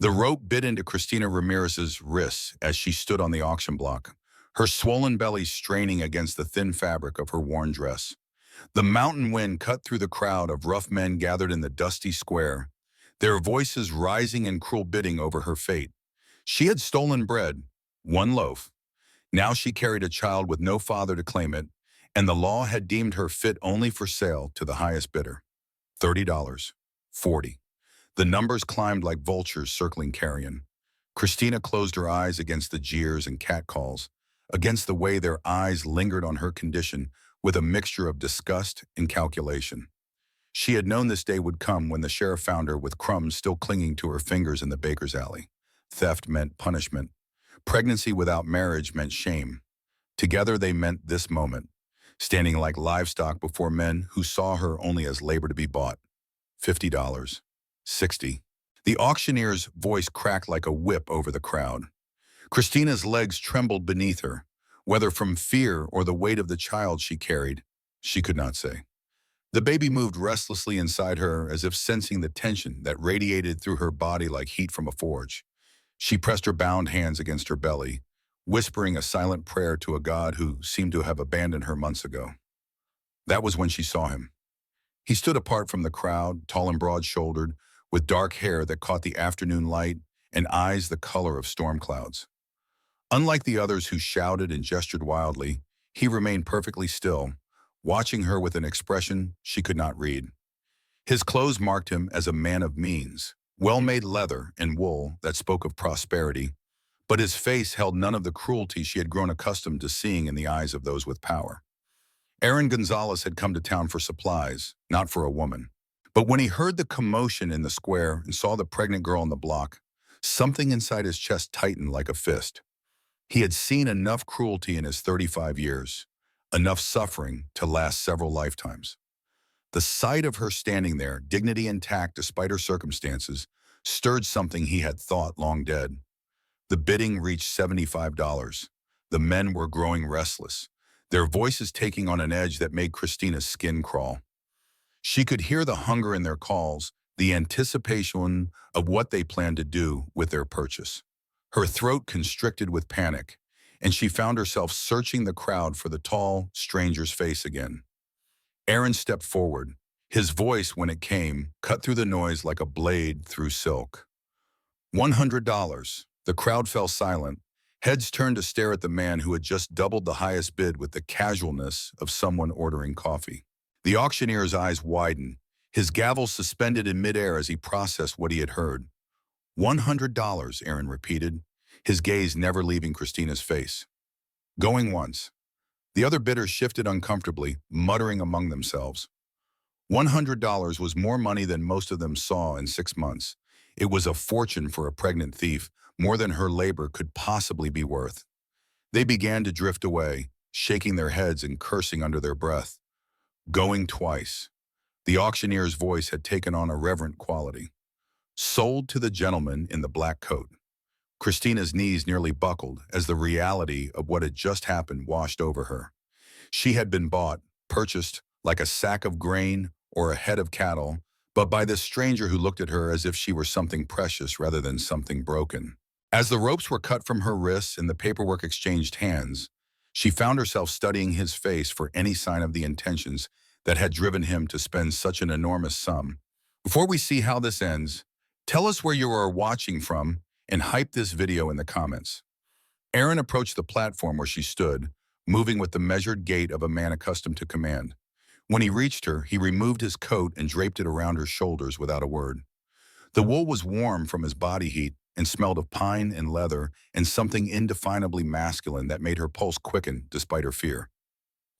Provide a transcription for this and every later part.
The rope bit into Christina Ramirez's wrists as she stood on the auction block, her swollen belly straining against the thin fabric of her worn dress. The mountain wind cut through the crowd of rough men gathered in the dusty square, their voices rising in cruel bidding over her fate. She had stolen bread, one loaf. Now she carried a child with no father to claim it, and the law had deemed her fit only for sale to the highest bidder. $30. 40. The numbers climbed like vultures circling carrion. Christina closed her eyes against the jeers and catcalls, against the way their eyes lingered on her condition with a mixture of disgust and calculation. She had known this day would come when the sheriff found her with crumbs still clinging to her fingers in the baker's alley. Theft meant punishment. Pregnancy without marriage meant shame. Together they meant this moment, standing like livestock before men who saw her only as labor to be bought. $50. 60. The auctioneer's voice cracked like a whip over the crowd. Christina's legs trembled beneath her, whether from fear or the weight of the child she carried, she could not say. The baby moved restlessly inside her as if sensing the tension that radiated through her body like heat from a forge. She pressed her bound hands against her belly, whispering a silent prayer to a God who seemed to have abandoned her months ago. That was when she saw him. He stood apart from the crowd, tall and broad-shouldered, with dark hair that caught the afternoon light and eyes the color of storm clouds. Unlike the others who shouted and gestured wildly, he remained perfectly still, watching her with an expression she could not read. His clothes marked him as a man of means, well-made leather and wool that spoke of prosperity, but his face held none of the cruelty she had grown accustomed to seeing in the eyes of those with power. Aaron Gonzalez had come to town for supplies, not for a woman. But when he heard the commotion in the square and saw the pregnant girl on the block, something inside his chest tightened like a fist. He had seen enough cruelty in his 35 years, enough suffering to last several lifetimes. The sight of her standing there, dignity intact despite her circumstances, stirred something he had thought long dead. The bidding reached $75. The men were growing restless, their voices taking on an edge that made Christina's skin crawl. She could hear the hunger in their calls, the anticipation of what they planned to do with their purchase. Her throat constricted with panic, and she found herself searching the crowd for the tall stranger's face again. Aaron stepped forward. His voice, when it came, cut through the noise like a blade through silk. $100. The crowd fell silent. Heads turned to stare at the man who had just doubled the highest bid with the casualness of someone ordering coffee. The auctioneer's eyes widened, his gavel suspended in midair as he processed what he had heard. $100, Aaron repeated, his gaze never leaving Christina's face. Going once. The other bidders shifted uncomfortably, muttering among themselves. $100 was more money than most of them saw in 6 months. It was a fortune for a pregnant thief, more than her labor could possibly be worth. They began to drift away, shaking their heads and cursing under their breath. Going twice. The auctioneer's voice had taken on a reverent quality. Sold to the gentleman in the black coat. Christina's knees nearly buckled as the reality of what had just happened washed over her. She had been bought, purchased, like a sack of grain or a head of cattle, but by this stranger who looked at her as if she were something precious rather than something broken. As the ropes were cut from her wrists and the paperwork exchanged hands, she found herself studying his face for any sign of the intentions that had driven him to spend such an enormous sum. Before we see how this ends, tell us where you are watching from and hype this video in the comments. Aaron approached the platform where she stood, moving with the measured gait of a man accustomed to command. When he reached her, he removed his coat and draped it around her shoulders without a word. The wool was warm from his body heat and smelled of pine and leather and something indefinably masculine that made her pulse quicken despite her fear.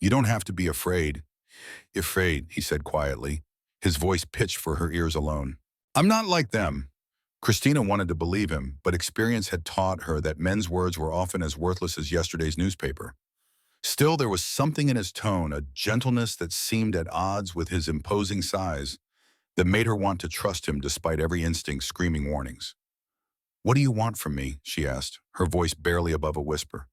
You don't have to be afraid. Afraid, he said quietly, his voice pitched for her ears alone. I'm not like them. Christina wanted to believe him, but experience had taught her that men's words were often as worthless as yesterday's newspaper. Still, there was something in his tone, a gentleness that seemed at odds with his imposing size, that made her want to trust him despite every instinct screaming warnings. What do you want from me? She asked, her voice barely above a whisper.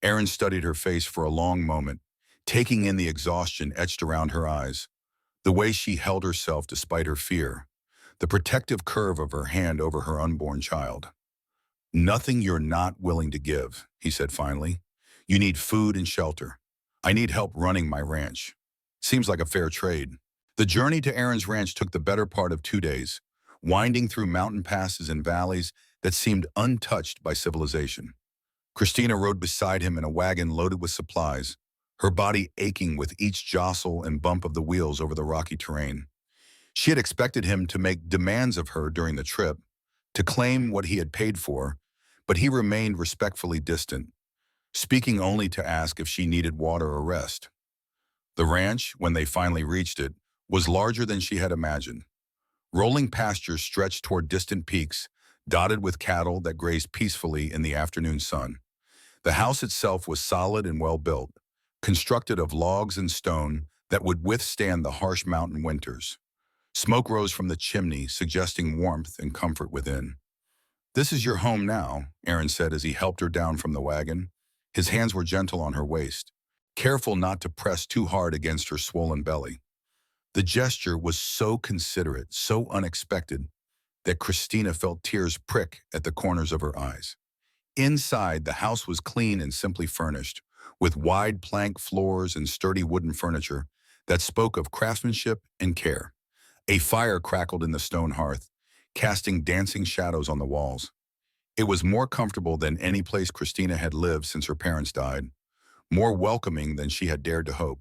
Aaron studied her face for a long moment, taking in the exhaustion etched around her eyes, the way she held herself despite her fear, the protective curve of her hand over her unborn child. "Nothing you're not willing to give," he said finally. "You need food and shelter. I need help running my ranch. Seems like a fair trade." The journey to Aaron's ranch took the better part of 2 days, winding through mountain passes and valleys that seemed untouched by civilization. Christina rode beside him in a wagon loaded with supplies, her body aching with each jostle and bump of the wheels over the rocky terrain. She had expected him to make demands of her during the trip, to claim what he had paid for, but he remained respectfully distant, speaking only to ask if she needed water or rest. The ranch, when they finally reached it, was larger than she had imagined. Rolling pastures stretched toward distant peaks, dotted with cattle that grazed peacefully in the afternoon sun. The house itself was solid and well built, constructed of logs and stone that would withstand the harsh mountain winters. Smoke rose from the chimney, suggesting warmth and comfort within. "This is your home now," Aaron said as he helped her down from the wagon. His hands were gentle on her waist, careful not to press too hard against her swollen belly. The gesture was so considerate, so unexpected, that Christina felt tears prick at the corners of her eyes. Inside, the house was clean and simply furnished, with wide plank floors and sturdy wooden furniture that spoke of craftsmanship and care. A fire crackled in the stone hearth, casting dancing shadows on the walls. It was more comfortable than any place Christina had lived since her parents died, more welcoming than she had dared to hope.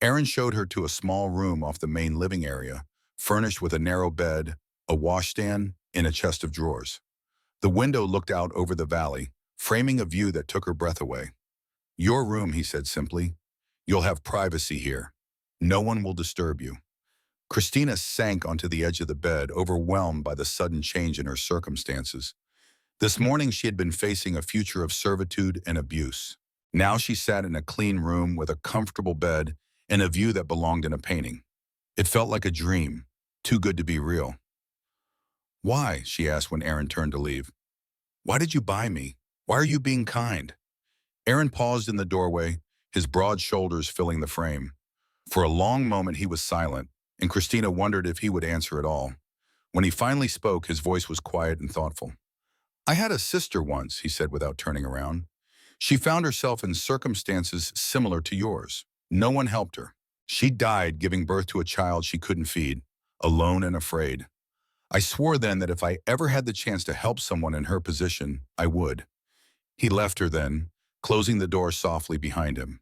Aaron showed her to a small room off the main living area, furnished with a narrow bed, a washstand, and a chest of drawers. The window looked out over the valley, framing a view that took her breath away. "Your room," he said simply. "You'll have privacy here. No one will disturb you." Christina sank onto the edge of the bed, overwhelmed by the sudden change in her circumstances. This morning she had been facing a future of servitude and abuse. Now she sat in a clean room with a comfortable bed and a view that belonged in a painting. It felt like a dream, too good to be real. "Why?" she asked when Aaron turned to leave. "Why did you buy me? Why are you being kind?" Aaron paused in the doorway, his broad shoulders filling the frame. For a long moment he was silent, and Christina wondered if he would answer at all. When he finally spoke, his voice was quiet and thoughtful. "I had a sister once," he said without turning around. "She found herself in circumstances similar to yours. No one helped her. She died giving birth to a child she couldn't feed, alone and afraid. I swore then that if I ever had the chance to help someone in her position, I would." He left her then, closing the door softly behind him.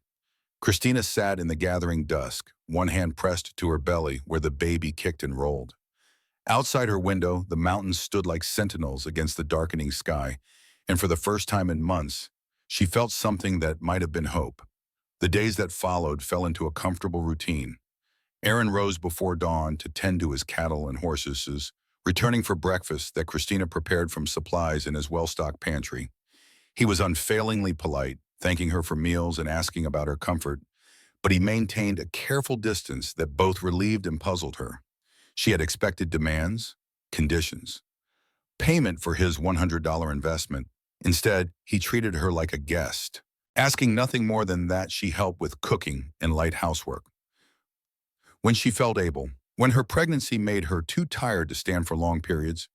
Christina sat in the gathering dusk, one hand pressed to her belly where the baby kicked and rolled. Outside her window, the mountains stood like sentinels against the darkening sky, and for the first time in months, she felt something that might have been hope. The days that followed fell into a comfortable routine. Aaron rose before dawn to tend to his cattle and horses, returning for breakfast that Christina prepared from supplies in his well-stocked pantry. He was unfailingly polite, thanking her for meals and asking about her comfort, but he maintained a careful distance that both relieved and puzzled her. She had expected demands, conditions, payment for his $100 investment. Instead, he treated her like a guest, asking nothing more than that she help with cooking and light housework. When she felt able, when her pregnancy made her too tired to stand for long periods,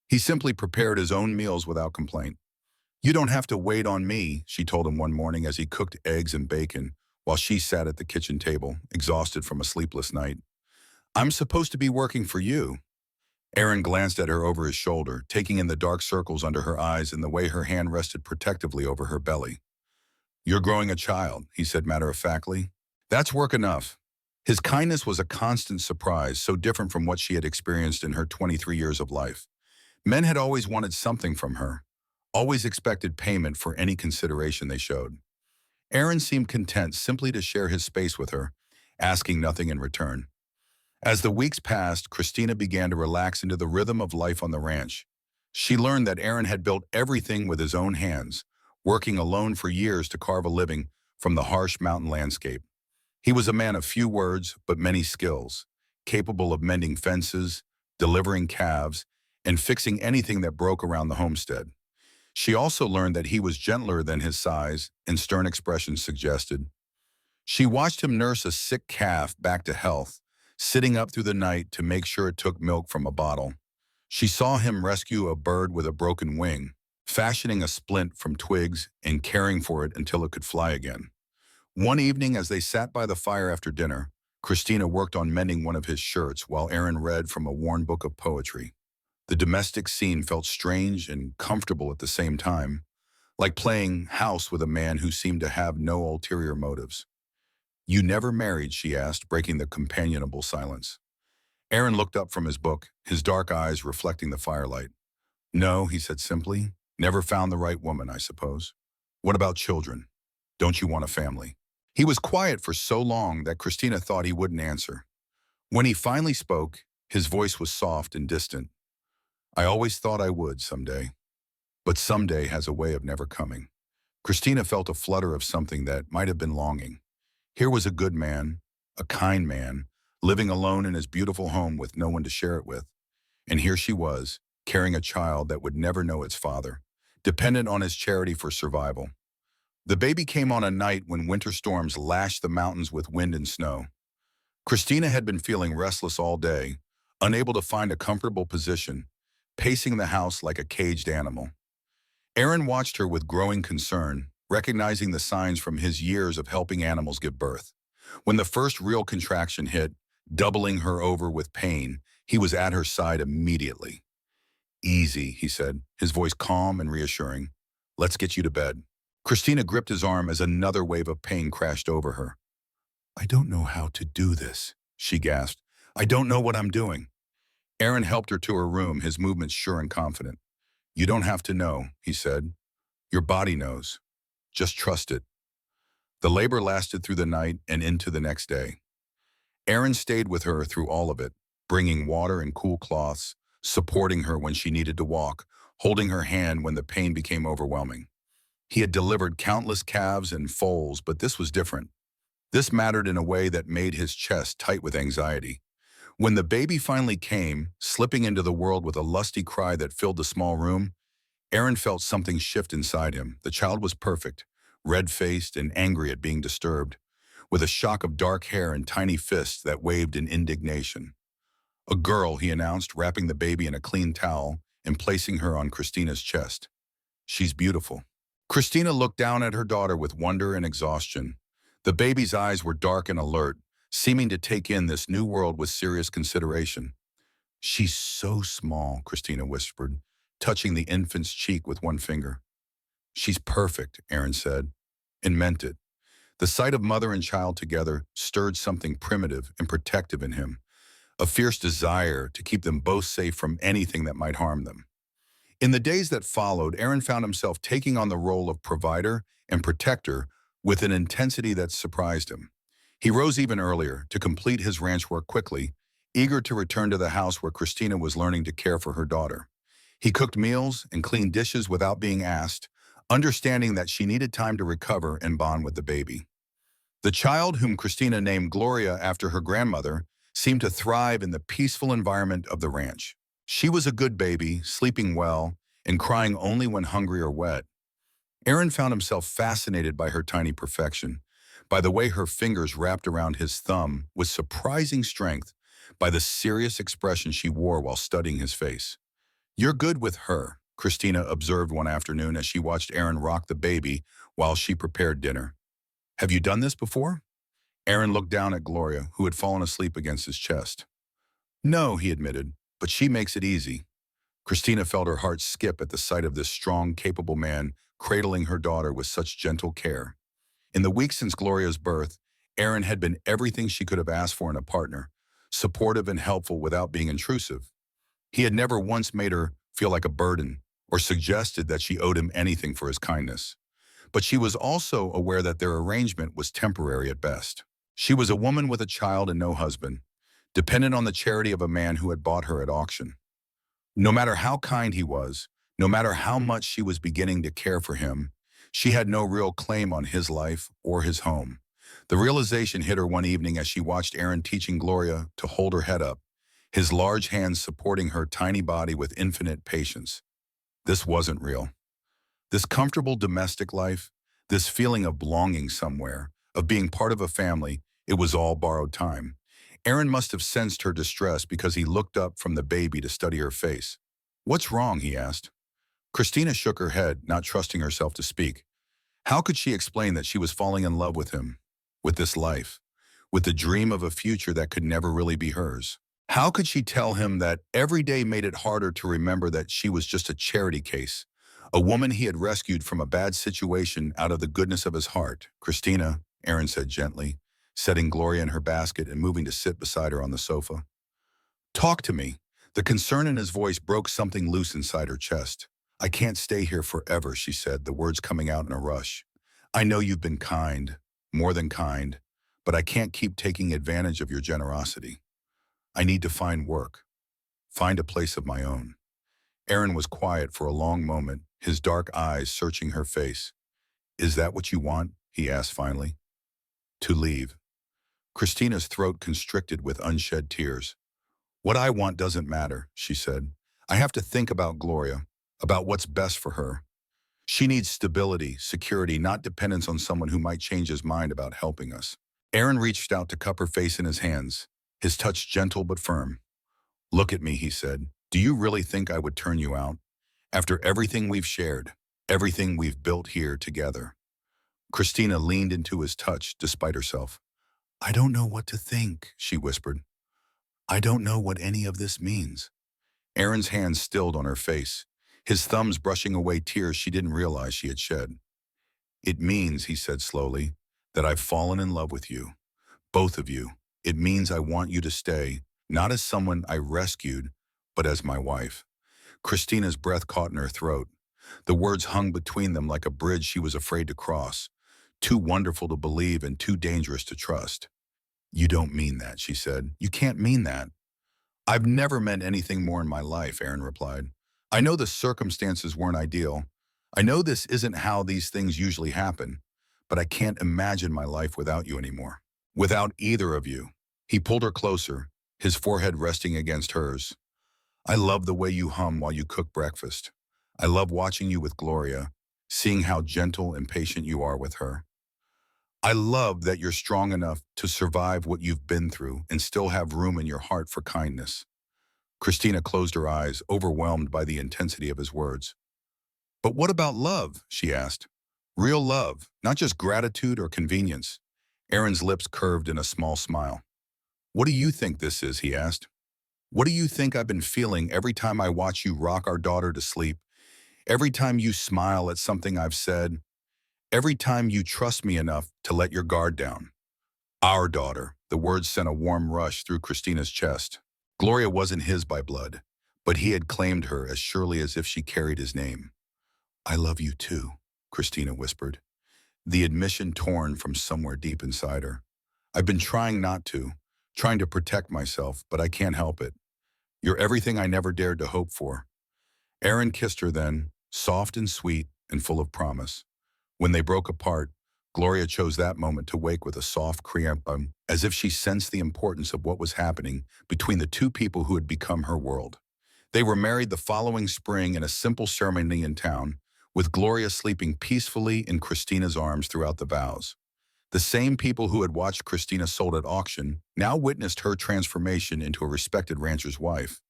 he simply prepared his own meals without complaint. "You don't have to wait on me," she told him one morning as he cooked eggs and bacon while she sat at the kitchen table, exhausted from a sleepless night. "I'm supposed to be working for you." Aaron glanced at her over his shoulder, taking in the dark circles under her eyes and the way her hand rested protectively over her belly. "You're growing a child," he said matter-of-factly. "That's work enough." His kindness was a constant surprise, so different from what she had experienced in her 23 years of life. Men had always wanted something from her, always expected payment for any consideration they showed. Aaron seemed content simply to share his space with her, asking nothing in return. As the weeks passed, Christina began to relax into the rhythm of life on the ranch. She learned that Aaron had built everything with his own hands, working alone for years to carve a living from the harsh mountain landscape. He was a man of few words but many skills, capable of mending fences, delivering calves, and fixing anything that broke around the homestead. She also learned that he was gentler than his size and stern expressions suggested. She watched him nurse a sick calf back to health, sitting up through the night to make sure it took milk from a bottle. She saw him rescue a bird with a broken wing, fashioning a splint from twigs and caring for it until it could fly again. One evening, as they sat by the fire after dinner, Christina worked on mending one of his shirts while Aaron read from a worn book of poetry. The domestic scene felt strange and comfortable at the same time, like playing house with a man who seemed to have no ulterior motives. "You never married?" she asked, breaking the companionable silence. Aaron looked up from his book, his dark eyes reflecting the firelight. "No," he said simply. "Never found the right woman, I suppose." "What about children? Don't you want a family?" He was quiet for so long that Christina thought he wouldn't answer. When he finally spoke, his voice was soft and distant. "I always thought I would someday, but someday has a way of never coming." Christina felt a flutter of something that might have been longing. Here was a good man, a kind man, living alone in his beautiful home with no one to share it with. And here she was, carrying a child that would never know its father, dependent on his charity for survival. The baby came on a night when winter storms lashed the mountains with wind and snow. Christina had been feeling restless all day, unable to find a comfortable position, pacing the house like a caged animal. Aaron watched her with growing concern, recognizing the signs from his years of helping animals give birth. When the first real contraction hit, doubling her over with pain, he was at her side immediately. "Easy," he said, his voice calm and reassuring. "Let's get you to bed." Christina gripped his arm as another wave of pain crashed over her. "I don't know how to do this," she gasped. "I don't know what I'm doing." Aaron helped her to her room, his movements sure and confident. "You don't have to know," he said. "Your body knows. Just trust it." The labor lasted through the night and into the next day. Aaron stayed with her through all of it, bringing water and cool cloths, supporting her when she needed to walk, holding her hand when the pain became overwhelming. He had delivered countless calves and foals, but this was different. This mattered in a way that made his chest tight with anxiety. When the baby finally came, slipping into the world with a lusty cry that filled the small room, Aaron felt something shift inside him. The child was perfect, red-faced and angry at being disturbed, with a shock of dark hair and tiny fists that waved in indignation. "A girl," he announced, wrapping the baby in a clean towel and placing her on Christina's chest. "She's beautiful." Christina looked down at her daughter with wonder and exhaustion. The baby's eyes were dark and alert, seeming to take in this new world with serious consideration. "She's so small," Christina whispered, touching the infant's cheek with one finger. "She's perfect," Aaron said, and meant it. The sight of mother and child together stirred something primitive and protective in him, a fierce desire to keep them both safe from anything that might harm them. In the days that followed, Aaron found himself taking on the role of provider and protector with an intensity that surprised him. He rose even earlier to complete his ranch work quickly, eager to return to the house where Christina was learning to care for her daughter. He cooked meals and cleaned dishes without being asked, understanding that she needed time to recover and bond with the baby. The child, whom Christina named Gloria after her grandmother, seemed to thrive in the peaceful environment of the ranch. She was a good baby, sleeping well, and crying only when hungry or wet. Aaron found himself fascinated by her tiny perfection, by the way her fingers wrapped around his thumb with surprising strength, by the serious expression she wore while studying his face. "You're good with her," Christina observed one afternoon as she watched Aaron rock the baby while she prepared dinner. "Have you done this before?" Aaron looked down at Gloria, who had fallen asleep against his chest. "No," he admitted, "but she makes it easy." Christina felt her heart skip at the sight of this strong, capable man cradling her daughter with such gentle care. In the weeks since Gloria's birth, Aaron had been everything she could have asked for in a partner, supportive and helpful without being intrusive. He had never once made her feel like a burden or suggested that she owed him anything for his kindness. But she was also aware that their arrangement was temporary at best. She was a woman with a child and no husband, dependent on the charity of a man who had bought her at auction. No matter how kind he was, no matter how much she was beginning to care for him, she had no real claim on his life or his home. The realization hit her one evening as she watched Aaron teaching Gloria to hold her head up, his large hands supporting her tiny body with infinite patience. This wasn't real. This comfortable domestic life, this feeling of belonging somewhere, of being part of a family, it was all borrowed time. Aaron must have sensed her distress because he looked up from the baby to study her face. "What's wrong?" he asked. Christina shook her head, not trusting herself to speak. How could she explain that she was falling in love with him, with this life, with the dream of a future that could never really be hers? How could she tell him that every day made it harder to remember that she was just a charity case, a woman he had rescued from a bad situation out of the goodness of his heart? "Christina," Aaron said gently, setting Gloria in her basket and moving to sit beside her on the sofa. "Talk to me." The concern in his voice broke something loose inside her chest. "I can't stay here forever," she said, the words coming out in a rush. "I know you've been kind, more than kind, but I can't keep taking advantage of your generosity. I need to find work, find a place of my own." Aaron was quiet for a long moment, his dark eyes searching her face. "Is that what you want?" he asked finally. "To leave." Christina's throat constricted with unshed tears. "What I want doesn't matter," she said. "I have to think about Gloria, about what's best for her. She needs stability, security, not dependence on someone who might change his mind about helping us." Aaron reached out to cup her face in his hands, his touch gentle but firm. "Look at me," he said. "Do you really think I would turn you out? After everything we've shared, everything we've built here together?" Christina leaned into his touch despite herself. "I don't know what to think," she whispered. "I don't know what any of this means." Aaron's hands stilled on her face, his thumbs brushing away tears she didn't realize she had shed. "It means," he said slowly, "that I've fallen in love with you, both of you. It means I want you to stay, not as someone I rescued, but as my wife." Christina's breath caught in her throat. The words hung between them like a bridge she was afraid to cross, too wonderful to believe and too dangerous to trust. "You don't mean that," she said. "You can't mean that." "I've never meant anything more in my life," Aaron replied. "I know the circumstances weren't ideal. I know this isn't how these things usually happen, but I can't imagine my life without you anymore. Without either of you." He pulled her closer, his forehead resting against hers. "I love the way you hum while you cook breakfast. I love watching you with Gloria, seeing how gentle and patient you are with her. I love that you're strong enough to survive what you've been through and still have room in your heart for kindness." Christina closed her eyes, overwhelmed by the intensity of his words. "But what about love?" she asked. "Real love, not just gratitude or convenience." Aaron's lips curved in a small smile. "What do you think this is?" he asked. "What do you think I've been feeling every time I watch you rock our daughter to sleep? Every time you smile at something I've said? Every time you trust me enough to let your guard down?" "Our daughter." The words sent a warm rush through Christina's chest. Gloria wasn't his by blood, but he had claimed her as surely as if she carried his name. "I love you too," Christina whispered, the admission torn from somewhere deep inside her. "I've been trying not to, trying to protect myself, but I can't help it. You're everything I never dared to hope for." Aaron kissed her then, soft and sweet and full of promise. When they broke apart, Gloria chose that moment to wake with a soft cramp, as if she sensed the importance of what was happening between the two people who had become her world. They were married the following spring in a simple ceremony in town, with Gloria sleeping peacefully in Christina's arms throughout the vows. The same people who had watched Christina sold at auction now witnessed her transformation into a respected rancher's wife.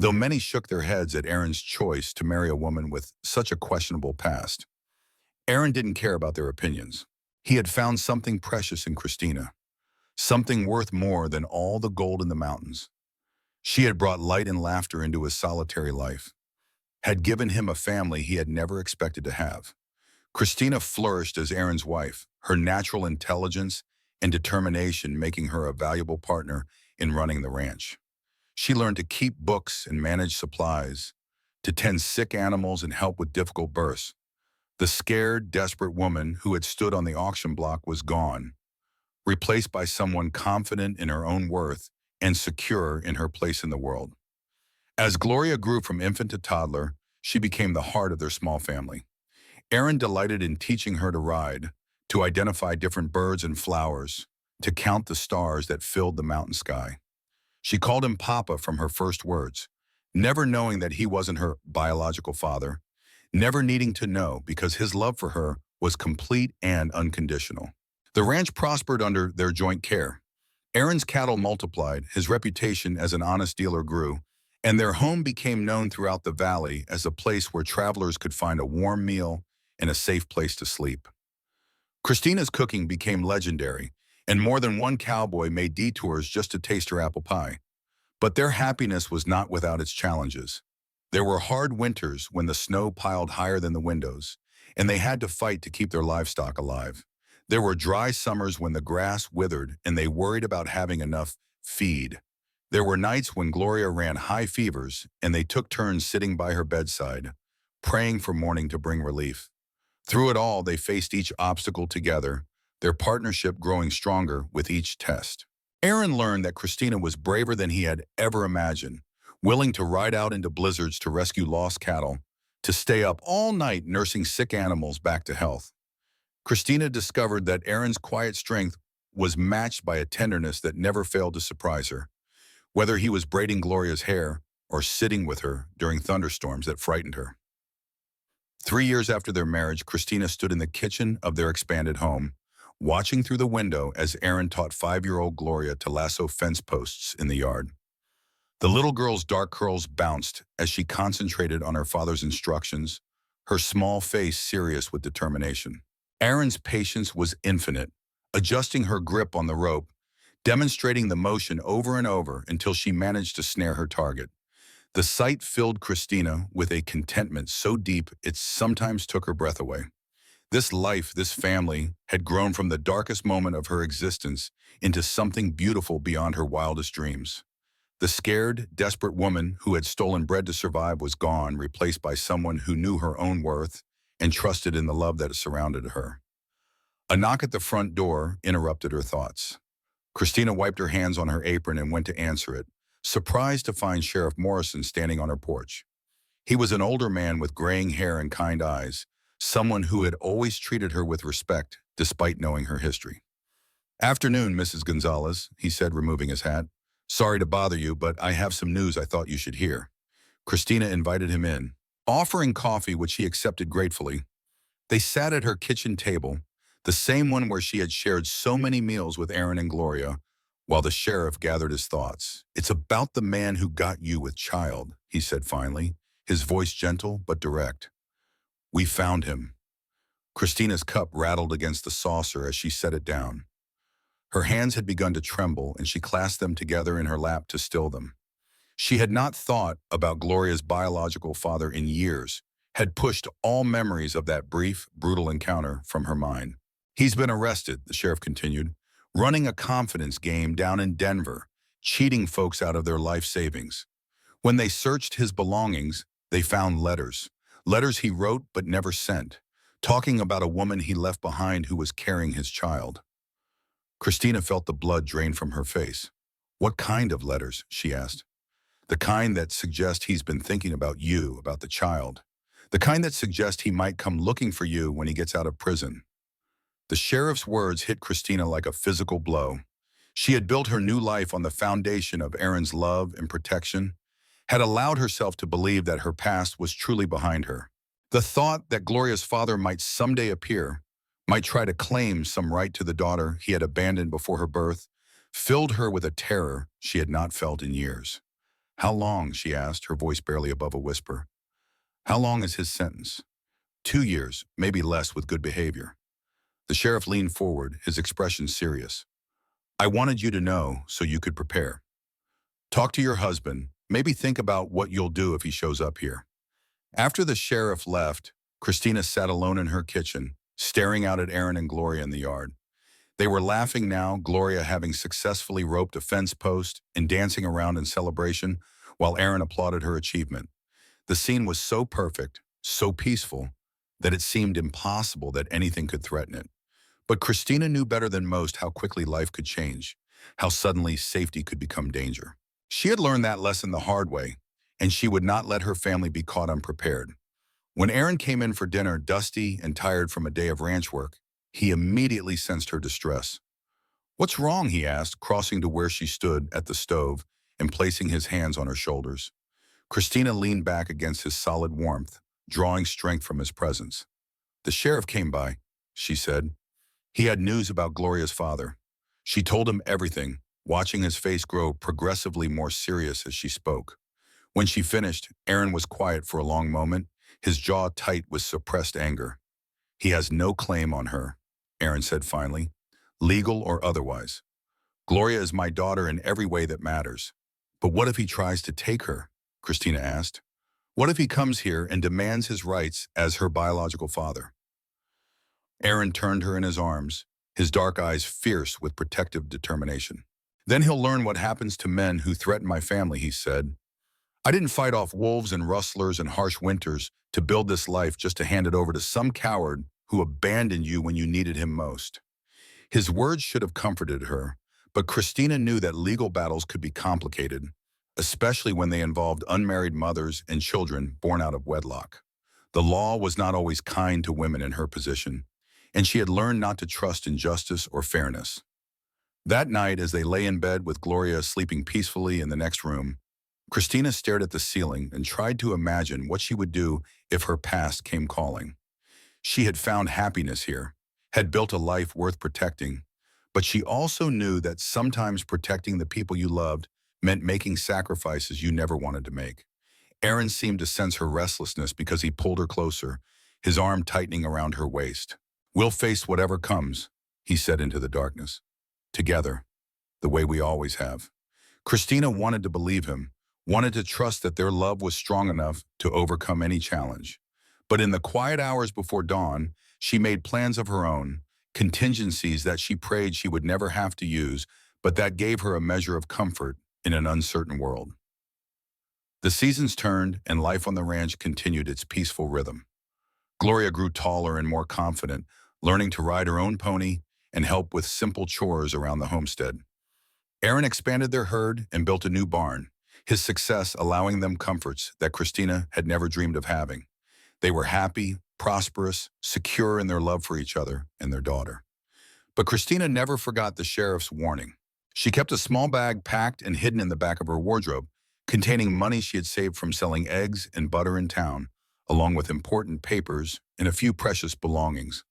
Though many shook their heads at Aaron's choice to marry a woman with such a questionable past, Aaron didn't care about their opinions. He had found something precious in Christina, something worth more than all the gold in the mountains. She had brought light and laughter into his solitary life, had given him a family he had never expected to have. Christina flourished as Aaron's wife, her natural intelligence and determination making her a valuable partner in running the ranch. She learned to keep books and manage supplies, to tend sick animals and help with difficult births. The scared, desperate woman who had stood on the auction block was gone, replaced by someone confident in her own worth and secure in her place in the world. As Gloria grew from infant to toddler, she became the heart of their small family. Aaron delighted in teaching her to ride, to identify different birds and flowers, to count the stars that filled the mountain sky. She called him Papa from her first words, never knowing that he wasn't her biological father, never needing to know because his love for her was complete and unconditional. The ranch prospered under their joint care. Aaron's cattle multiplied, his reputation as an honest dealer grew, and their home became known throughout the valley as a place where travelers could find a warm meal and a safe place to sleep. Christina's cooking became legendary, and more than one cowboy made detours just to taste her apple pie. But their happiness was not without its challenges. There were hard winters when the snow piled higher than the windows, and they had to fight to keep their livestock alive. There were dry summers when the grass withered and they worried about having enough feed. There were nights when Gloria ran high fevers and they took turns sitting by her bedside, praying for morning to bring relief. Through it all, they faced each obstacle together, their partnership growing stronger with each test. Aaron learned that Christina was braver than he had ever imagined, willing to ride out into blizzards to rescue lost cattle, to stay up all night nursing sick animals back to health. Christina discovered that Aaron's quiet strength was matched by a tenderness that never failed to surprise her, whether he was braiding Gloria's hair or sitting with her during thunderstorms that frightened her. 3 years after their marriage, Christina stood in the kitchen of their expanded home, watching through the window as Aaron taught 5-year-old Gloria to lasso fence posts in the yard. The little girl's dark curls bounced as she concentrated on her father's instructions, her small face serious with determination. Aaron's patience was infinite, adjusting her grip on the rope, demonstrating the motion over and over until she managed to snare her target. The sight filled Christina with a contentment so deep it sometimes took her breath away. This life, this family, had grown from the darkest moment of her existence into something beautiful beyond her wildest dreams. The scared, desperate woman who had stolen bread to survive was gone, replaced by someone who knew her own worth and trusted in the love that surrounded her. A knock at the front door interrupted her thoughts. Christina wiped her hands on her apron and went to answer it, surprised to find Sheriff Morrison standing on her porch. He was an older man with graying hair and kind eyes, someone who had always treated her with respect despite knowing her history. "Afternoon, Mrs. Gonzalez," he said, removing his hat. "Sorry to bother you, but I have some news I thought you should hear." Christina invited him in, offering coffee, which he accepted gratefully. They sat at her kitchen table, the same one where she had shared so many meals with Aaron and Gloria, while the sheriff gathered his thoughts. "It's about the man who got you with child," he said finally, his voice gentle but direct. "We found him." Christina's cup rattled against the saucer as she set it down. Her hands had begun to tremble, and she clasped them together in her lap to still them. She had not thought about Gloria's biological father in years, had pushed all memories of that brief, brutal encounter from her mind. "He's been arrested," the sheriff continued, "running a confidence game down in Denver, cheating folks out of their life savings. When they searched his belongings, they found letters he wrote but never sent, talking about a woman he left behind who was carrying his child." Christina felt the blood drain from her face. "What kind of letters?" she asked. "The kind that suggest he's been thinking about you, about the child. The kind that suggest he might come looking for you when he gets out of prison." The sheriff's words hit Christina like a physical blow. She had built her new life on the foundation of Aaron's love and protection, had allowed herself to believe that her past was truly behind her. The thought that Gloria's father might someday appear, might try to claim some right to the daughter he had abandoned before her birth, filled her with a terror she had not felt in years. "How long?" she asked, her voice barely above a whisper. "How long is his sentence?" 2 years, maybe less with good behavior." The sheriff leaned forward, his expression serious. "I wanted you to know so you could prepare. Talk to your husband, maybe think about what you'll do if he shows up here." After the sheriff left, Christina sat alone in her kitchen, staring out at Aaron and Gloria in the yard. They were laughing now, Gloria having successfully roped a fence post and dancing around in celebration, while Aaron applauded her achievement. The scene was so perfect, so peaceful, that it seemed impossible that anything could threaten it. But Christina knew better than most how quickly life could change, how suddenly safety could become danger. She had learned that lesson the hard way, and she would not let her family be caught unprepared. When Aaron came in for dinner, dusty and tired from a day of ranch work, he immediately sensed her distress. "What's wrong?" he asked, crossing to where she stood at the stove and placing his hands on her shoulders. Christina leaned back against his solid warmth, drawing strength from his presence. "The sheriff came by," she said. "He had news about Gloria's father. She told him everything, watching his face grow progressively more serious as she spoke. When she finished, Aaron was quiet for a long moment, his jaw tight with suppressed anger. "He has no claim on her," Aaron said finally, "legal or otherwise. Gloria is my daughter in every way that matters." "But what if he tries to take her?" Christina asked. "What if he comes here and demands his rights as her biological father?" Aaron turned her in his arms, his dark eyes fierce with protective determination. "Then he'll learn what happens to men who threaten my family," he said. "I didn't fight off wolves and rustlers and harsh winters to build this life just to hand it over to some coward who abandoned you when you needed him most." His words should have comforted her, but Christina knew that legal battles could be complicated, especially when they involved unmarried mothers and children born out of wedlock. The law was not always kind to women in her position, and she had learned not to trust in justice or fairness. That night, as they lay in bed with Gloria sleeping peacefully in the next room, Christina stared at the ceiling and tried to imagine what she would do if her past came calling. She had found happiness here, had built a life worth protecting, but she also knew that sometimes protecting the people you loved meant making sacrifices you never wanted to make. Aaron seemed to sense her restlessness because he pulled her closer, his arm tightening around her waist. "We'll face whatever comes," he said into the darkness. "Together, the way we always have." Christina wanted to believe him, wanted to trust that their love was strong enough to overcome any challenge. But in the quiet hours before dawn, she made plans of her own, contingencies that she prayed she would never have to use, but that gave her a measure of comfort in an uncertain world. The seasons turned, and life on the ranch continued its peaceful rhythm. Gloria grew taller and more confident, learning to ride her own pony and help with simple chores around the homestead. Aaron expanded their herd and built a new barn, his success allowing them comforts that Christina had never dreamed of having. They were happy, prosperous, secure in their love for each other and their daughter. But Christina never forgot the sheriff's warning. She kept a small bag packed and hidden in the back of her wardrobe, containing money she had saved from selling eggs and butter in town, along with important papers and a few precious belongings.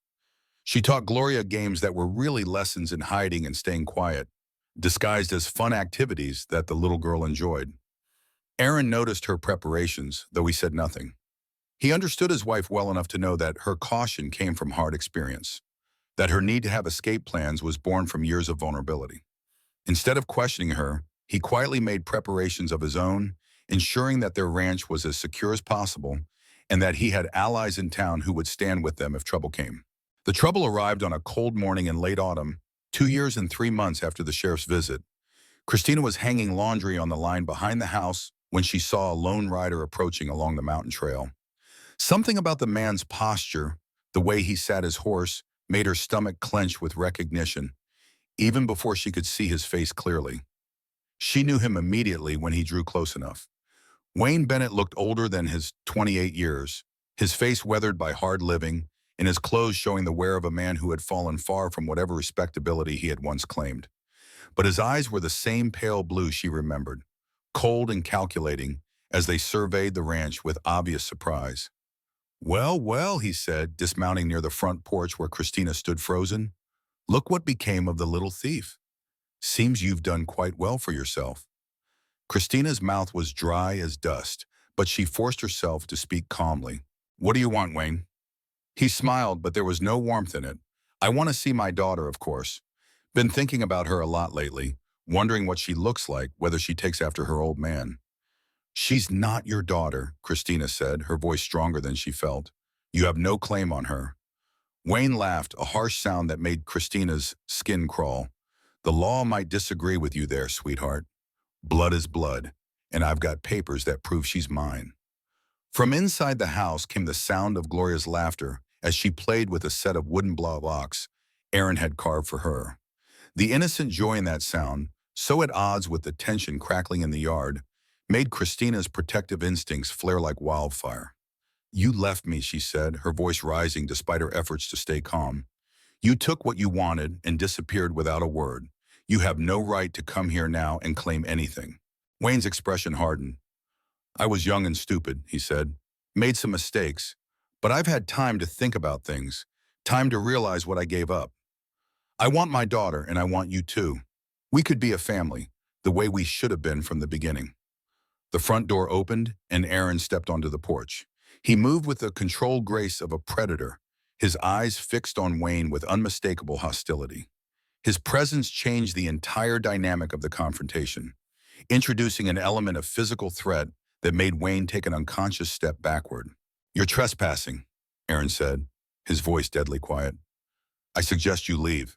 She taught Gloria games that were really lessons in hiding and staying quiet, disguised as fun activities that the little girl enjoyed. Aaron noticed her preparations, though he said nothing. He understood his wife well enough to know that her caution came from hard experience, that her need to have escape plans was born from years of vulnerability. Instead of questioning her, he quietly made preparations of his own, ensuring that their ranch was as secure as possible and that he had allies in town who would stand with them if trouble came. The trouble arrived on a cold morning in late autumn, 2 years and 3 months after the sheriff's visit. Christina was hanging laundry on the line behind the house when she saw a lone rider approaching along the mountain trail. Something about the man's posture, the way he sat his horse, made her stomach clench with recognition, even before she could see his face clearly. She knew him immediately when he drew close enough. Wayne Bennett looked older than his 28 years, his face weathered by hard living, and his clothes showing the wear of a man who had fallen far from whatever respectability he had once claimed. But his eyes were the same pale blue she remembered, cold and calculating, as they surveyed the ranch with obvious surprise. "Well, well," he said, dismounting near the front porch where Christina stood frozen. "Look what became of the little thief. Seems you've done quite well for yourself." Christina's mouth was dry as dust, but she forced herself to speak calmly. "What do you want, Wayne?" He smiled, but there was no warmth in it. "I want to see my daughter, of course. Been thinking about her a lot lately, wondering what she looks like, whether she takes after her old man." "She's not your daughter," Christina said, her voice stronger than she felt. "You have no claim on her." Wayne laughed, a harsh sound that made Christina's skin crawl. "The law might disagree with you there, sweetheart. Blood is blood, and I've got papers that prove she's mine." From inside the house came the sound of Gloria's laughter as she played with a set of wooden blocks Aaron had carved for her. The innocent joy in that sound, so at odds with the tension crackling in the yard, made Christina's protective instincts flare like wildfire. "You left me," she said, her voice rising despite her efforts to stay calm. "You took what you wanted and disappeared without a word. You have no right to come here now and claim anything." Wayne's expression hardened. "I was young and stupid," he said. "Made some mistakes, but I've had time to think about things, time to realize what I gave up. I want my daughter, and I want you too. We could be a family, the way we should have been from the beginning. The front door opened, and Aaron stepped onto the porch. He moved with the controlled grace of a predator, his eyes fixed on Wayne with unmistakable hostility. His presence changed the entire dynamic of the confrontation, introducing an element of physical threat that made Wayne take an unconscious step backward. "You're trespassing," Aaron said, his voice deadly quiet. "I suggest you leave."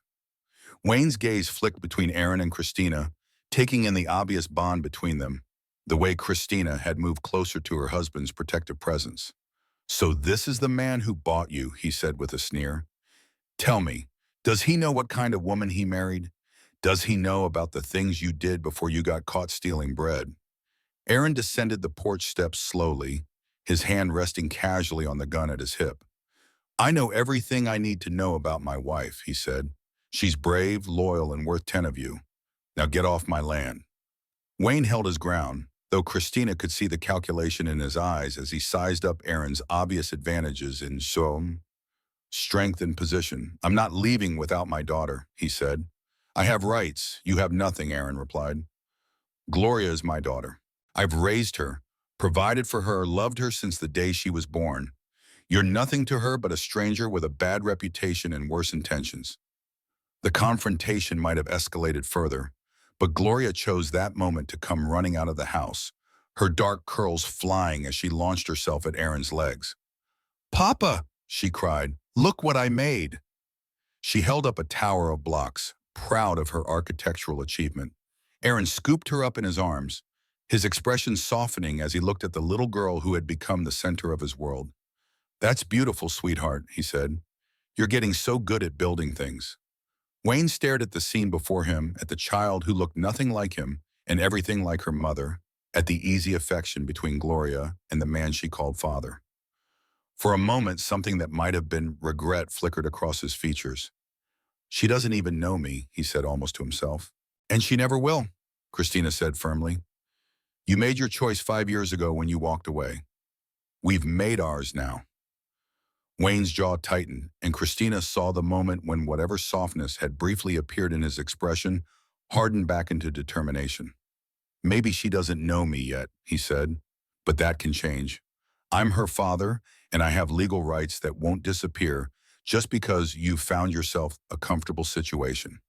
Wayne's gaze flicked between Aaron and Christina, taking in the obvious bond between them, the way Christina had moved closer to her husband's protective presence. "So this is the man who bought you," he said with a sneer. "Tell me, does he know what kind of woman he married? Does he know about the things you did before you got caught stealing bread?" Aaron descended the porch steps slowly, his hand resting casually on the gun at his hip. "I know everything I need to know about my wife," he said. "She's brave, loyal, and worth 10 of you. Now get off my land." Wayne held his ground, though Christina could see the calculation in his eyes as he sized up Aaron's obvious advantages in strength and position. "I'm not leaving without my daughter," he said. "I have rights. You have nothing," Aaron replied. "Gloria is my daughter. I've raised her, provided for her, loved her since the day she was born. You're nothing to her but a stranger with a bad reputation and worse intentions." The confrontation might have escalated further, but Gloria chose that moment to come running out of the house, her dark curls flying as she launched herself at Aaron's legs. "Papa!" she cried. "Look what I made!" She held up a tower of blocks, proud of her architectural achievement. Aaron scooped her up in his arms, his expression softening as he looked at the little girl who had become the center of his world. "That's beautiful, sweetheart," he said. "You're getting so good at building things." Wayne stared at the scene before him, at the child who looked nothing like him and everything like her mother, at the easy affection between Gloria and the man she called father. For a moment, something that might have been regret flickered across his features. "She doesn't even know me," he said almost to himself. "And she never will," Christina said firmly. "You made your choice 5 years ago when you walked away. We've made ours now." Wayne's jaw tightened, and Christina saw the moment when whatever softness had briefly appeared in his expression hardened back into determination. "Maybe she doesn't know me yet," he said, "but that can change. I'm her father, and I have legal rights that won't disappear just because you've found yourself a comfortable situation."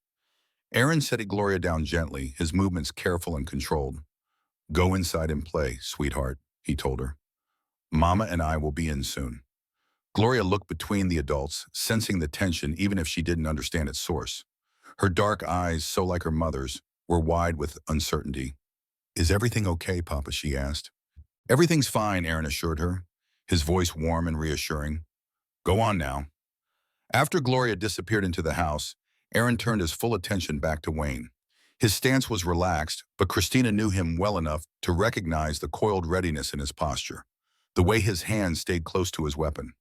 Aaron set Gloria down gently, his movements careful and controlled. "Go inside and play, sweetheart," he told her. "Mama and I will be in soon." Gloria looked between the adults, sensing the tension even if she didn't understand its source. Her dark eyes, so like her mother's, were wide with uncertainty. "Is everything okay, Papa?" she asked. "Everything's fine," Aaron assured her, his voice warm and reassuring. "Go on now." After Gloria disappeared into the house, Aaron turned his full attention back to Wayne. His stance was relaxed, but Christina knew him well enough to recognize the coiled readiness in his posture, the way his hand stayed close to his weapon.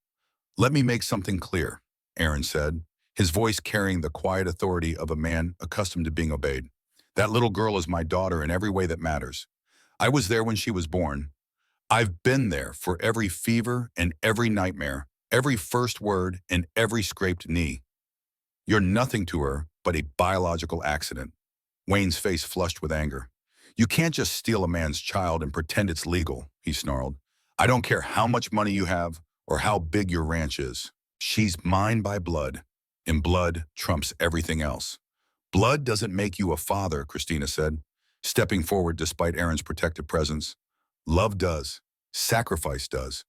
"Let me make something clear," Aaron said, his voice carrying the quiet authority of a man accustomed to being obeyed. "That little girl is my daughter in every way that matters. I was there when she was born. I've been there for every fever and every nightmare, every first word and every scraped knee. You're nothing to her but a biological accident." Wayne's face flushed with anger. "You can't just steal a man's child and pretend it's legal," he snarled. "I don't care how much money you have or how big your ranch is. She's mine by blood, and blood trumps everything else." "Blood doesn't make you a father," Christina said, stepping forward despite Aaron's protective presence. "Love does. Sacrifice does.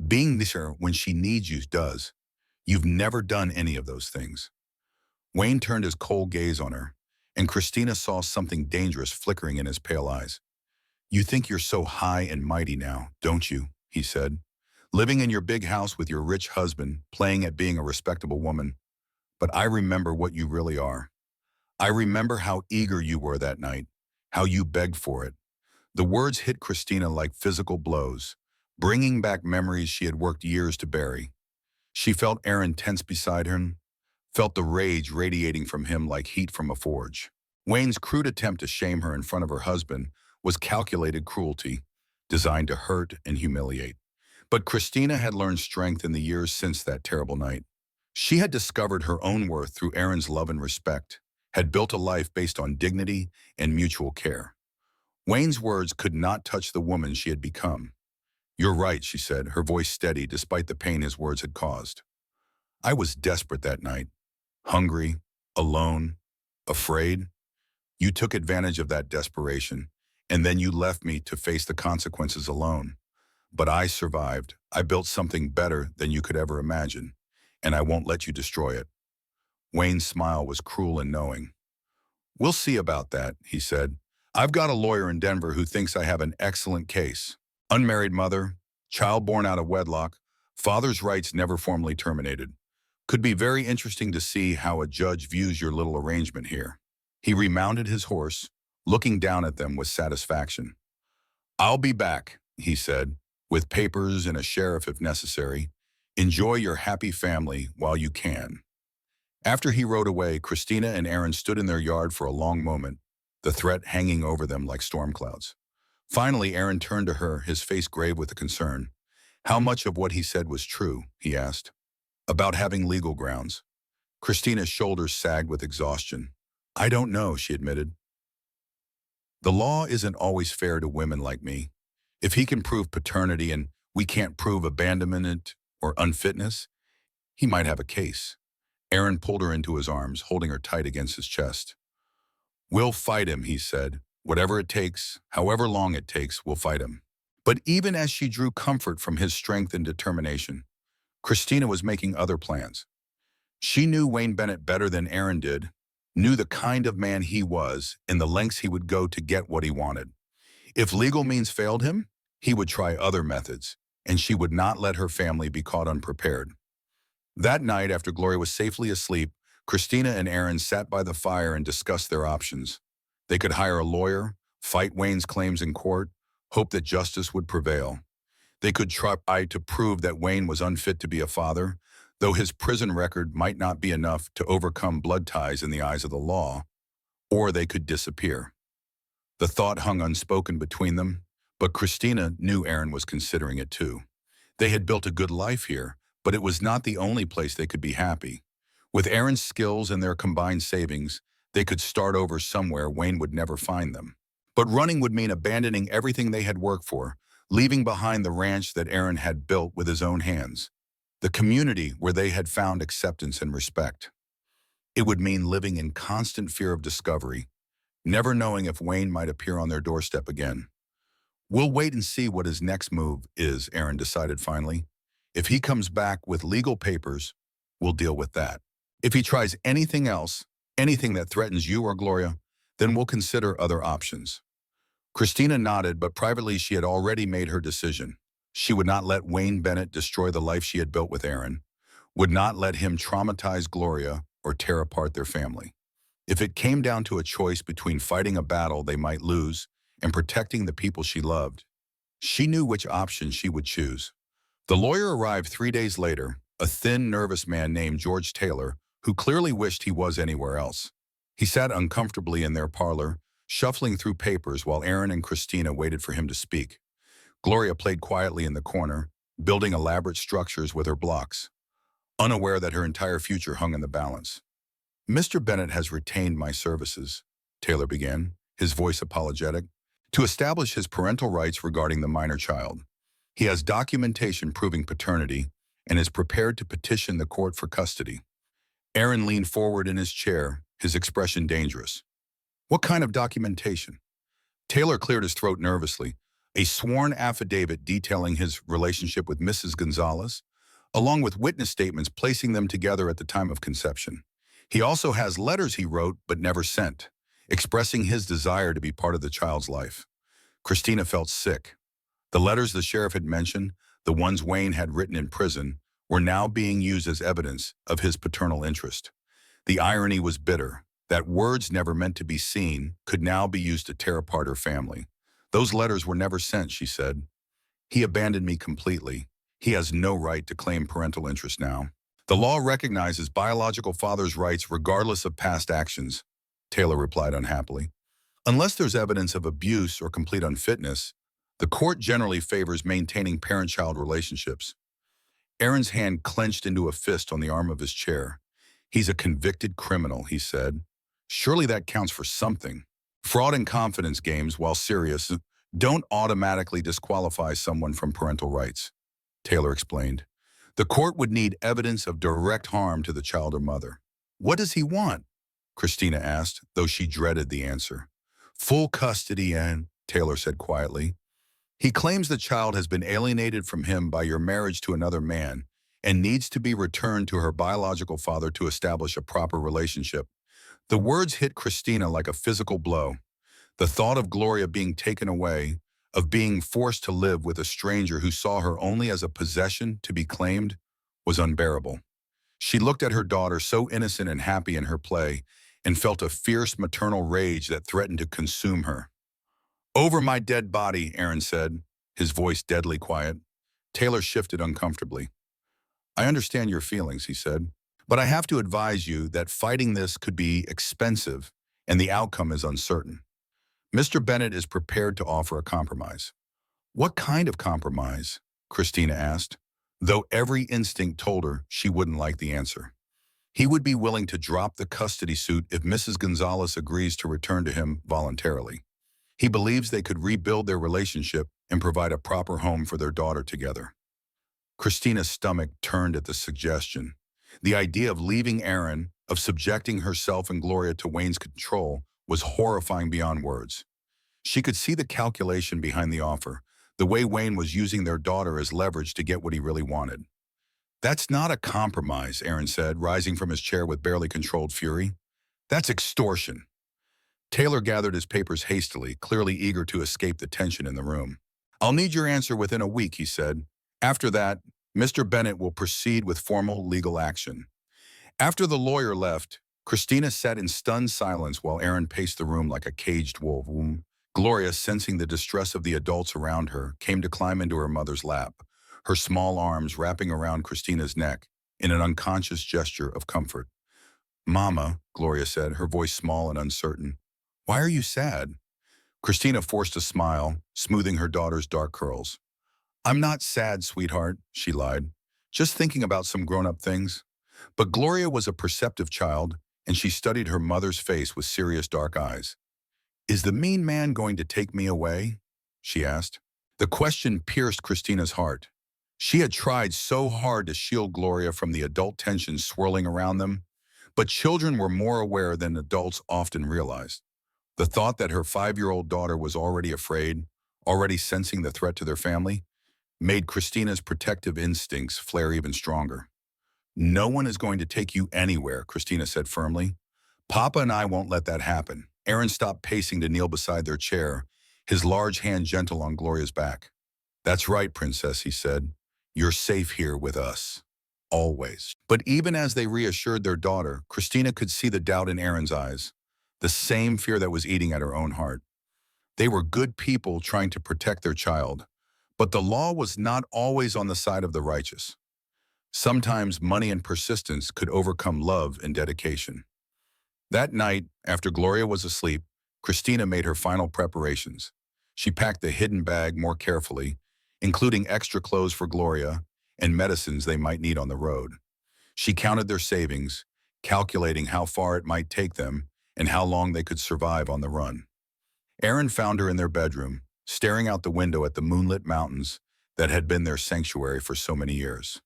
Being there when she needs you does. You've never done any of those things." Wayne turned his cold gaze on her, and Christina saw something dangerous flickering in his pale eyes. "You think you're so high and mighty now, don't you?" he said. "Living in your big house with your rich husband, playing at being a respectable woman. But I remember what you really are. I remember how eager you were that night, how you begged for it." The words hit Christina like physical blows, bringing back memories she had worked years to bury. She felt Aaron tense beside her, felt the rage radiating from him like heat from a forge. Wayne's crude attempt to shame her in front of her husband was calculated cruelty, designed to hurt and humiliate. But Christina had learned strength in the years since that terrible night. She had discovered her own worth through Aaron's love and respect, had built a life based on dignity and mutual care. Wayne's words could not touch the woman she had become. "You're right," she said, her voice steady despite the pain his words had caused. "I was desperate that night. Hungry, alone, afraid. You took advantage of that desperation, and then you left me to face the consequences alone. But I survived. I built something better than you could ever imagine, and I won't let you destroy it." Wayne's smile was cruel and knowing. "We'll see about that," he said. "I've got a lawyer in Denver who thinks I have an excellent case. Unmarried mother, child born out of wedlock, father's rights never formally terminated. Could be very interesting to see how a judge views your little arrangement here." He remounted his horse, looking down at them with satisfaction. "I'll be back," he said, "with papers and a sheriff if necessary. Enjoy your happy family while you can." After he rode away, Christina and Aaron stood in their yard for a long moment, the threat hanging over them like storm clouds. Finally, Aaron turned to her, his face grave with concern. "How much of what he said was true?" he asked. "About having legal grounds." Christina's shoulders sagged with exhaustion. "I don't know," she admitted. "The law isn't always fair to women like me. If he can prove paternity and we can't prove abandonment or unfitness, he might have a case." Aaron pulled her into his arms, holding her tight against his chest. "We'll fight him," he said. "Whatever it takes, however long it takes, we'll fight him." But even as she drew comfort from his strength and determination, Christina was making other plans. She knew Wayne Bennett better than Aaron did, knew the kind of man he was and the lengths he would go to get what he wanted. If legal means failed him, he would try other methods, and she would not let her family be caught unprepared. That night, after Gloria was safely asleep, Christina and Aaron sat by the fire and discussed their options. They could hire a lawyer, fight Wayne's claims in court, hope that justice would prevail. They could try to prove that Wayne was unfit to be a father, though his prison record might not be enough to overcome blood ties in the eyes of the law, or they could disappear. The thought hung unspoken between them, but Christina knew Aaron was considering it too. They had built a good life here, but it was not the only place they could be happy. With Aaron's skills and their combined savings, they could start over somewhere Wayne would never find them. But running would mean abandoning everything they had worked for, leaving behind the ranch that Aaron had built with his own hands, the community where they had found acceptance and respect. It would mean living in constant fear of discovery, never knowing if Wayne might appear on their doorstep again. "We'll wait and see what his next move is," Aaron decided finally. "If he comes back with legal papers, we'll deal with that. If he tries anything else, anything that threatens you or Gloria, then we'll consider other options." Christina nodded, but privately she had already made her decision. She would not let Wayne Bennett destroy the life she had built with Aaron, would not let him traumatize Gloria or tear apart their family. If it came down to a choice between fighting a battle they might lose and protecting the people she loved, she knew which option she would choose. The lawyer arrived 3 days later, a thin, nervous man named George Taylor, who clearly wished he was anywhere else. He sat uncomfortably in their parlor, shuffling through papers while Aaron and Christina waited for him to speak. Gloria played quietly in the corner, building elaborate structures with her blocks, unaware that her entire future hung in the balance. "Mr. Bennett has retained my services," Taylor began, his voice apologetic, "to establish his parental rights regarding the minor child. He has documentation proving paternity and is prepared to petition the court for custody." Aaron leaned forward in his chair, his expression dangerous. "What kind of documentation?" Taylor cleared his throat nervously. "A sworn affidavit detailing his relationship with Mrs. Gonzalez, along with witness statements placing them together at the time of conception. He also has letters he wrote but never sent, expressing his desire to be part of the child's life." Christina felt sick. The letters the sheriff had mentioned, the ones Wayne had written in prison, were now being used as evidence of his paternal interest. The irony was bitter, that words never meant to be seen could now be used to tear apart her family. "Those letters were never sent," she said. "He abandoned me completely. He has no right to claim parental interest now." "The law recognizes biological father's rights regardless of past actions," Taylor replied unhappily. "Unless there's evidence of abuse or complete unfitness, the court generally favors maintaining parent-child relationships." Aaron's hand clenched into a fist on the arm of his chair. "He's a convicted criminal," he said. Surely that counts for something. Fraud and confidence games, while serious, don't automatically disqualify someone from parental rights, Taylor explained. The court would need evidence of direct harm to the child or mother. What does he want? Christina asked, though she dreaded the answer. Full custody, and Taylor said quietly. He claims the child has been alienated from him by your marriage to another man and needs to be returned to her biological father to establish a proper relationship. The words hit Christina like a physical blow. The thought of Gloria being taken away, of being forced to live with a stranger who saw her only as a possession to be claimed, was unbearable. She looked at her daughter so innocent and happy in her play and felt a fierce maternal rage that threatened to consume her. Over my dead body, Aaron said, his voice deadly quiet. Taylor shifted uncomfortably. I understand your feelings, he said, but I have to advise you that fighting this could be expensive and the outcome is uncertain. Mr. Bennett is prepared to offer a compromise. What kind of compromise? Christina asked, though every instinct told her she wouldn't like the answer. He would be willing to drop the custody suit if Mrs. Gonzalez agrees to return to him voluntarily. He believes they could rebuild their relationship and provide a proper home for their daughter together. Christina's stomach turned at the suggestion. The idea of leaving Aaron, of subjecting herself and Gloria to Wayne's control, was horrifying beyond words. She could see the calculation behind the offer, the way Wayne was using their daughter as leverage to get what he really wanted. That's not a compromise, Aaron said, rising from his chair with barely controlled fury. That's extortion. Taylor gathered his papers hastily, clearly eager to escape the tension in the room. I'll need your answer within a week, he said. After that, Mr. Bennett will proceed with formal legal action. After the lawyer left, Christina sat in stunned silence while Aaron paced the room like a caged wolf. Gloria, sensing the distress of the adults around her, came to climb into her mother's lap, her small arms wrapping around Christina's neck in an unconscious gesture of comfort. Mama, Gloria said, her voice small and uncertain. Why are you sad? Christina forced a smile, smoothing her daughter's dark curls. I'm not sad, sweetheart, she lied. Just thinking about some grown-up things. But Gloria was a perceptive child, and she studied her mother's face with serious dark eyes. Is the mean man going to take me away? She asked. The question pierced Christina's heart. She had tried so hard to shield Gloria from the adult tensions swirling around them, but children were more aware than adults often realized. The thought that her 5-year-old daughter was already afraid, already sensing the threat to their family, made Christina's protective instincts flare even stronger. No one is going to take you anywhere, Christina said firmly. Papa and I won't let that happen. Aaron stopped pacing to kneel beside their chair, his large hand gentle on Gloria's back. That's right, Princess, he said. You're safe here with us. Always. But even as they reassured their daughter, Christina could see the doubt in Aaron's eyes, the same fear that was eating at her own heart. They were good people trying to protect their child, but the law was not always on the side of the righteous. Sometimes money and persistence could overcome love and dedication. That night, after Gloria was asleep, Christina made her final preparations. She packed the hidden bag more carefully, including extra clothes for Gloria and medicines they might need on the road. She counted their savings, calculating how far it might take them and how long they could survive on the run. Aaron found her in their bedroom, staring out the window at the moonlit mountains that had been their sanctuary for so many years.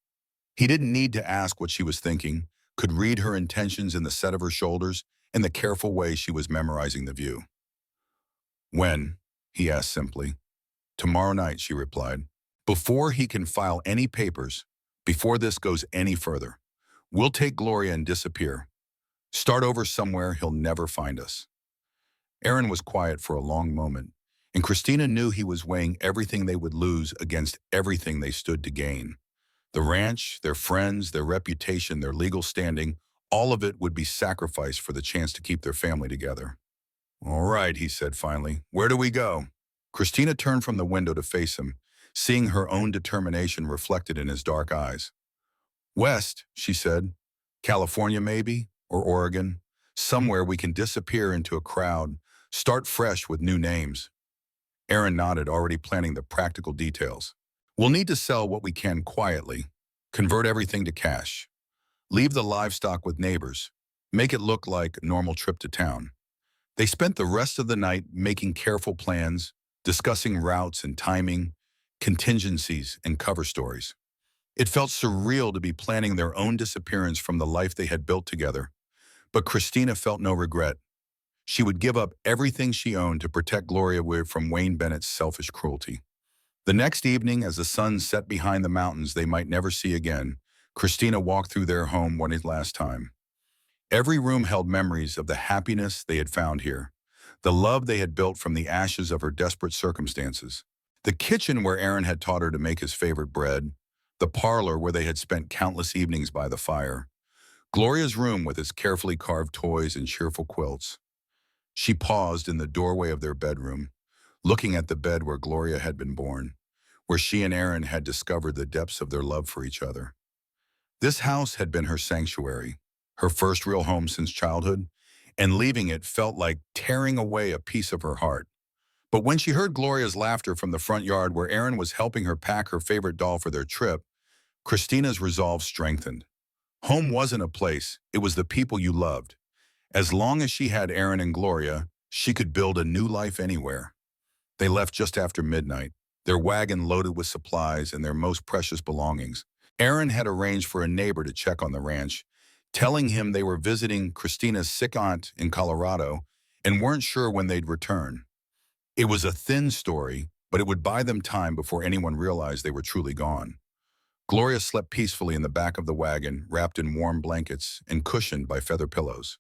He didn't need to ask what she was thinking, could read her intentions in the set of her shoulders and the careful way she was memorizing the view. When? He asked simply. Tomorrow night, she replied. Before he can file any papers, before this goes any further, we'll take Gloria and disappear. Start over somewhere he'll never find us. Aaron was quiet for a long moment, and Christina knew he was weighing everything they would lose against everything they stood to gain. The ranch, their friends, their reputation, their legal standing, all of it would be sacrificed for the chance to keep their family together. All right, he said finally. Where do we go? Christina turned from the window to face him, seeing her own determination reflected in his dark eyes. West, she said. California maybe, or Oregon. Somewhere we can disappear into a crowd, start fresh with new names. Aaron nodded, already planning the practical details. We'll need to sell what we can quietly, convert everything to cash. Leave the livestock with neighbors. make it look like a normal trip to town. They spent the rest of the night making careful plans, discussing routes and timing, contingencies and cover stories. It felt surreal to be planning their own disappearance from the life they had built together, but Christina felt no regret. She would give up everything she owned to protect Gloria from Wayne Bennett's selfish cruelty. The next evening, as the sun set behind the mountains they might never see again, Christina walked through their home one last time. Every room held memories of the happiness they had found here, the love they had built from the ashes of her desperate circumstances. The kitchen where Aaron had taught her to make his favorite bread, the parlor where they had spent countless evenings by the fire, Gloria's room with its carefully carved toys and cheerful quilts. She paused in the doorway of their bedroom, looking at the bed where Gloria had been born, where she and Aaron had discovered the depths of their love for each other. This house had been her sanctuary, her first real home since childhood, and leaving it felt like tearing away a piece of her heart. But when she heard Gloria's laughter from the front yard where Aaron was helping her pack her favorite doll for their trip, Christina's resolve strengthened. Home wasn't a place, it was the people you loved. As long as she had Aaron and Gloria, she could build a new life anywhere. They left just after midnight, their wagon loaded with supplies and their most precious belongings. Aaron had arranged for a neighbor to check on the ranch, telling him they were visiting Christina's sick aunt in Colorado and weren't sure when they'd return. It was a thin story, but it would buy them time before anyone realized they were truly gone. Gloria slept peacefully in the back of the wagon, wrapped in warm blankets and cushioned by feather pillows.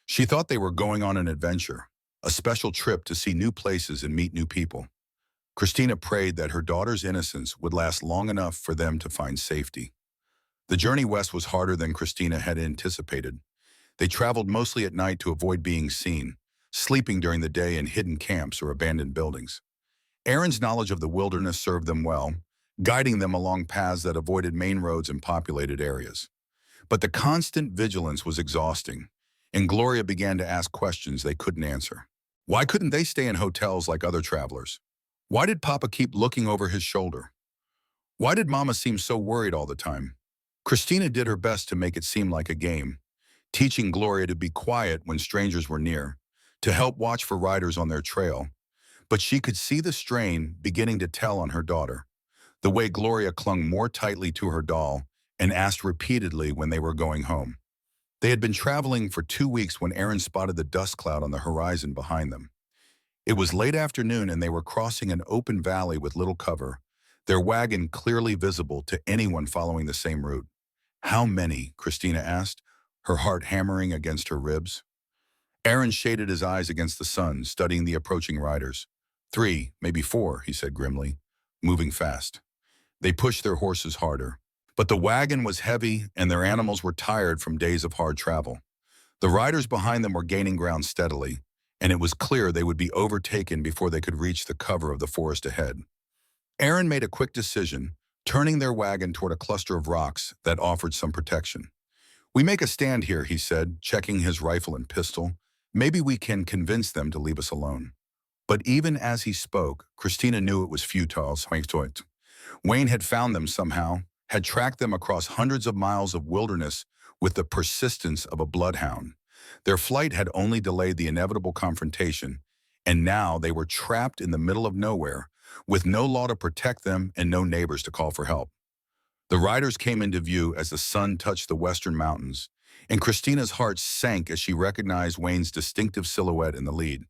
She thought they were going on an adventure, a special trip to see new places and meet new people. Christina prayed that her daughter's innocence would last long enough for them to find safety. The journey west was harder than Christina had anticipated. They traveled mostly at night to avoid being seen, sleeping during the day in hidden camps or abandoned buildings. Aaron's knowledge of the wilderness served them well, guiding them along paths that avoided main roads and populated areas. But the constant vigilance was exhausting, and Gloria began to ask questions they couldn't answer. Why couldn't they stay in hotels like other travelers? Why did Papa keep looking over his shoulder? Why did Mama seem so worried all the time? Christina did her best to make it seem like a game, teaching Gloria to be quiet when strangers were near, to help watch for riders on their trail. But she could see the strain beginning to tell on her daughter, the way Gloria clung more tightly to her doll and asked repeatedly when they were going home. They had been traveling for 2 weeks when Aaron spotted the dust cloud on the horizon behind them. It was late afternoon and they were crossing an open valley with little cover, their wagon clearly visible to anyone following the same route. How many? Christina asked, her heart hammering against her ribs. Aaron shaded his eyes against the sun, studying the approaching riders. 3, maybe 4, he said grimly, moving fast. They pushed their horses harder. But the wagon was heavy and their animals were tired from days of hard travel. The riders behind them were gaining ground steadily, and it was clear they would be overtaken before they could reach the cover of the forest ahead. Aaron made a quick decision, turning their wagon toward a cluster of rocks that offered some protection. We make a stand here, he said, checking his rifle and pistol. Maybe we can convince them to leave us alone. But even as he spoke, Christina knew it was futile. Wayne had found them somehow, had tracked them across hundreds of miles of wilderness with the persistence of a bloodhound. Their flight had only delayed the inevitable confrontation, and now they were trapped in the middle of nowhere, with no law to protect them and no neighbors to call for help. The riders came into view as the sun touched the western mountains, and Christina's heart sank as she recognized Wayne's distinctive silhouette in the lead.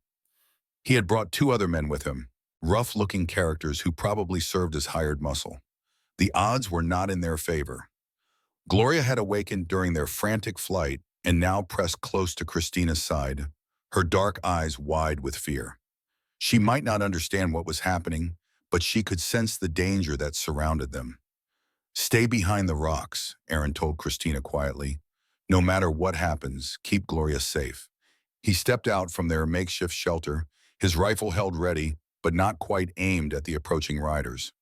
He had brought 2 other men with him, rough-looking characters who probably served as hired muscle. The odds were not in their favor. Gloria had awakened during their frantic flight and now pressed close to Christina's side, her dark eyes wide with fear. She might not understand what was happening, but she could sense the danger that surrounded them. Stay behind the rocks, Aaron told Christina quietly. No matter what happens, keep Gloria safe. He stepped out from their makeshift shelter, his rifle held ready, but not quite aimed at the approaching riders.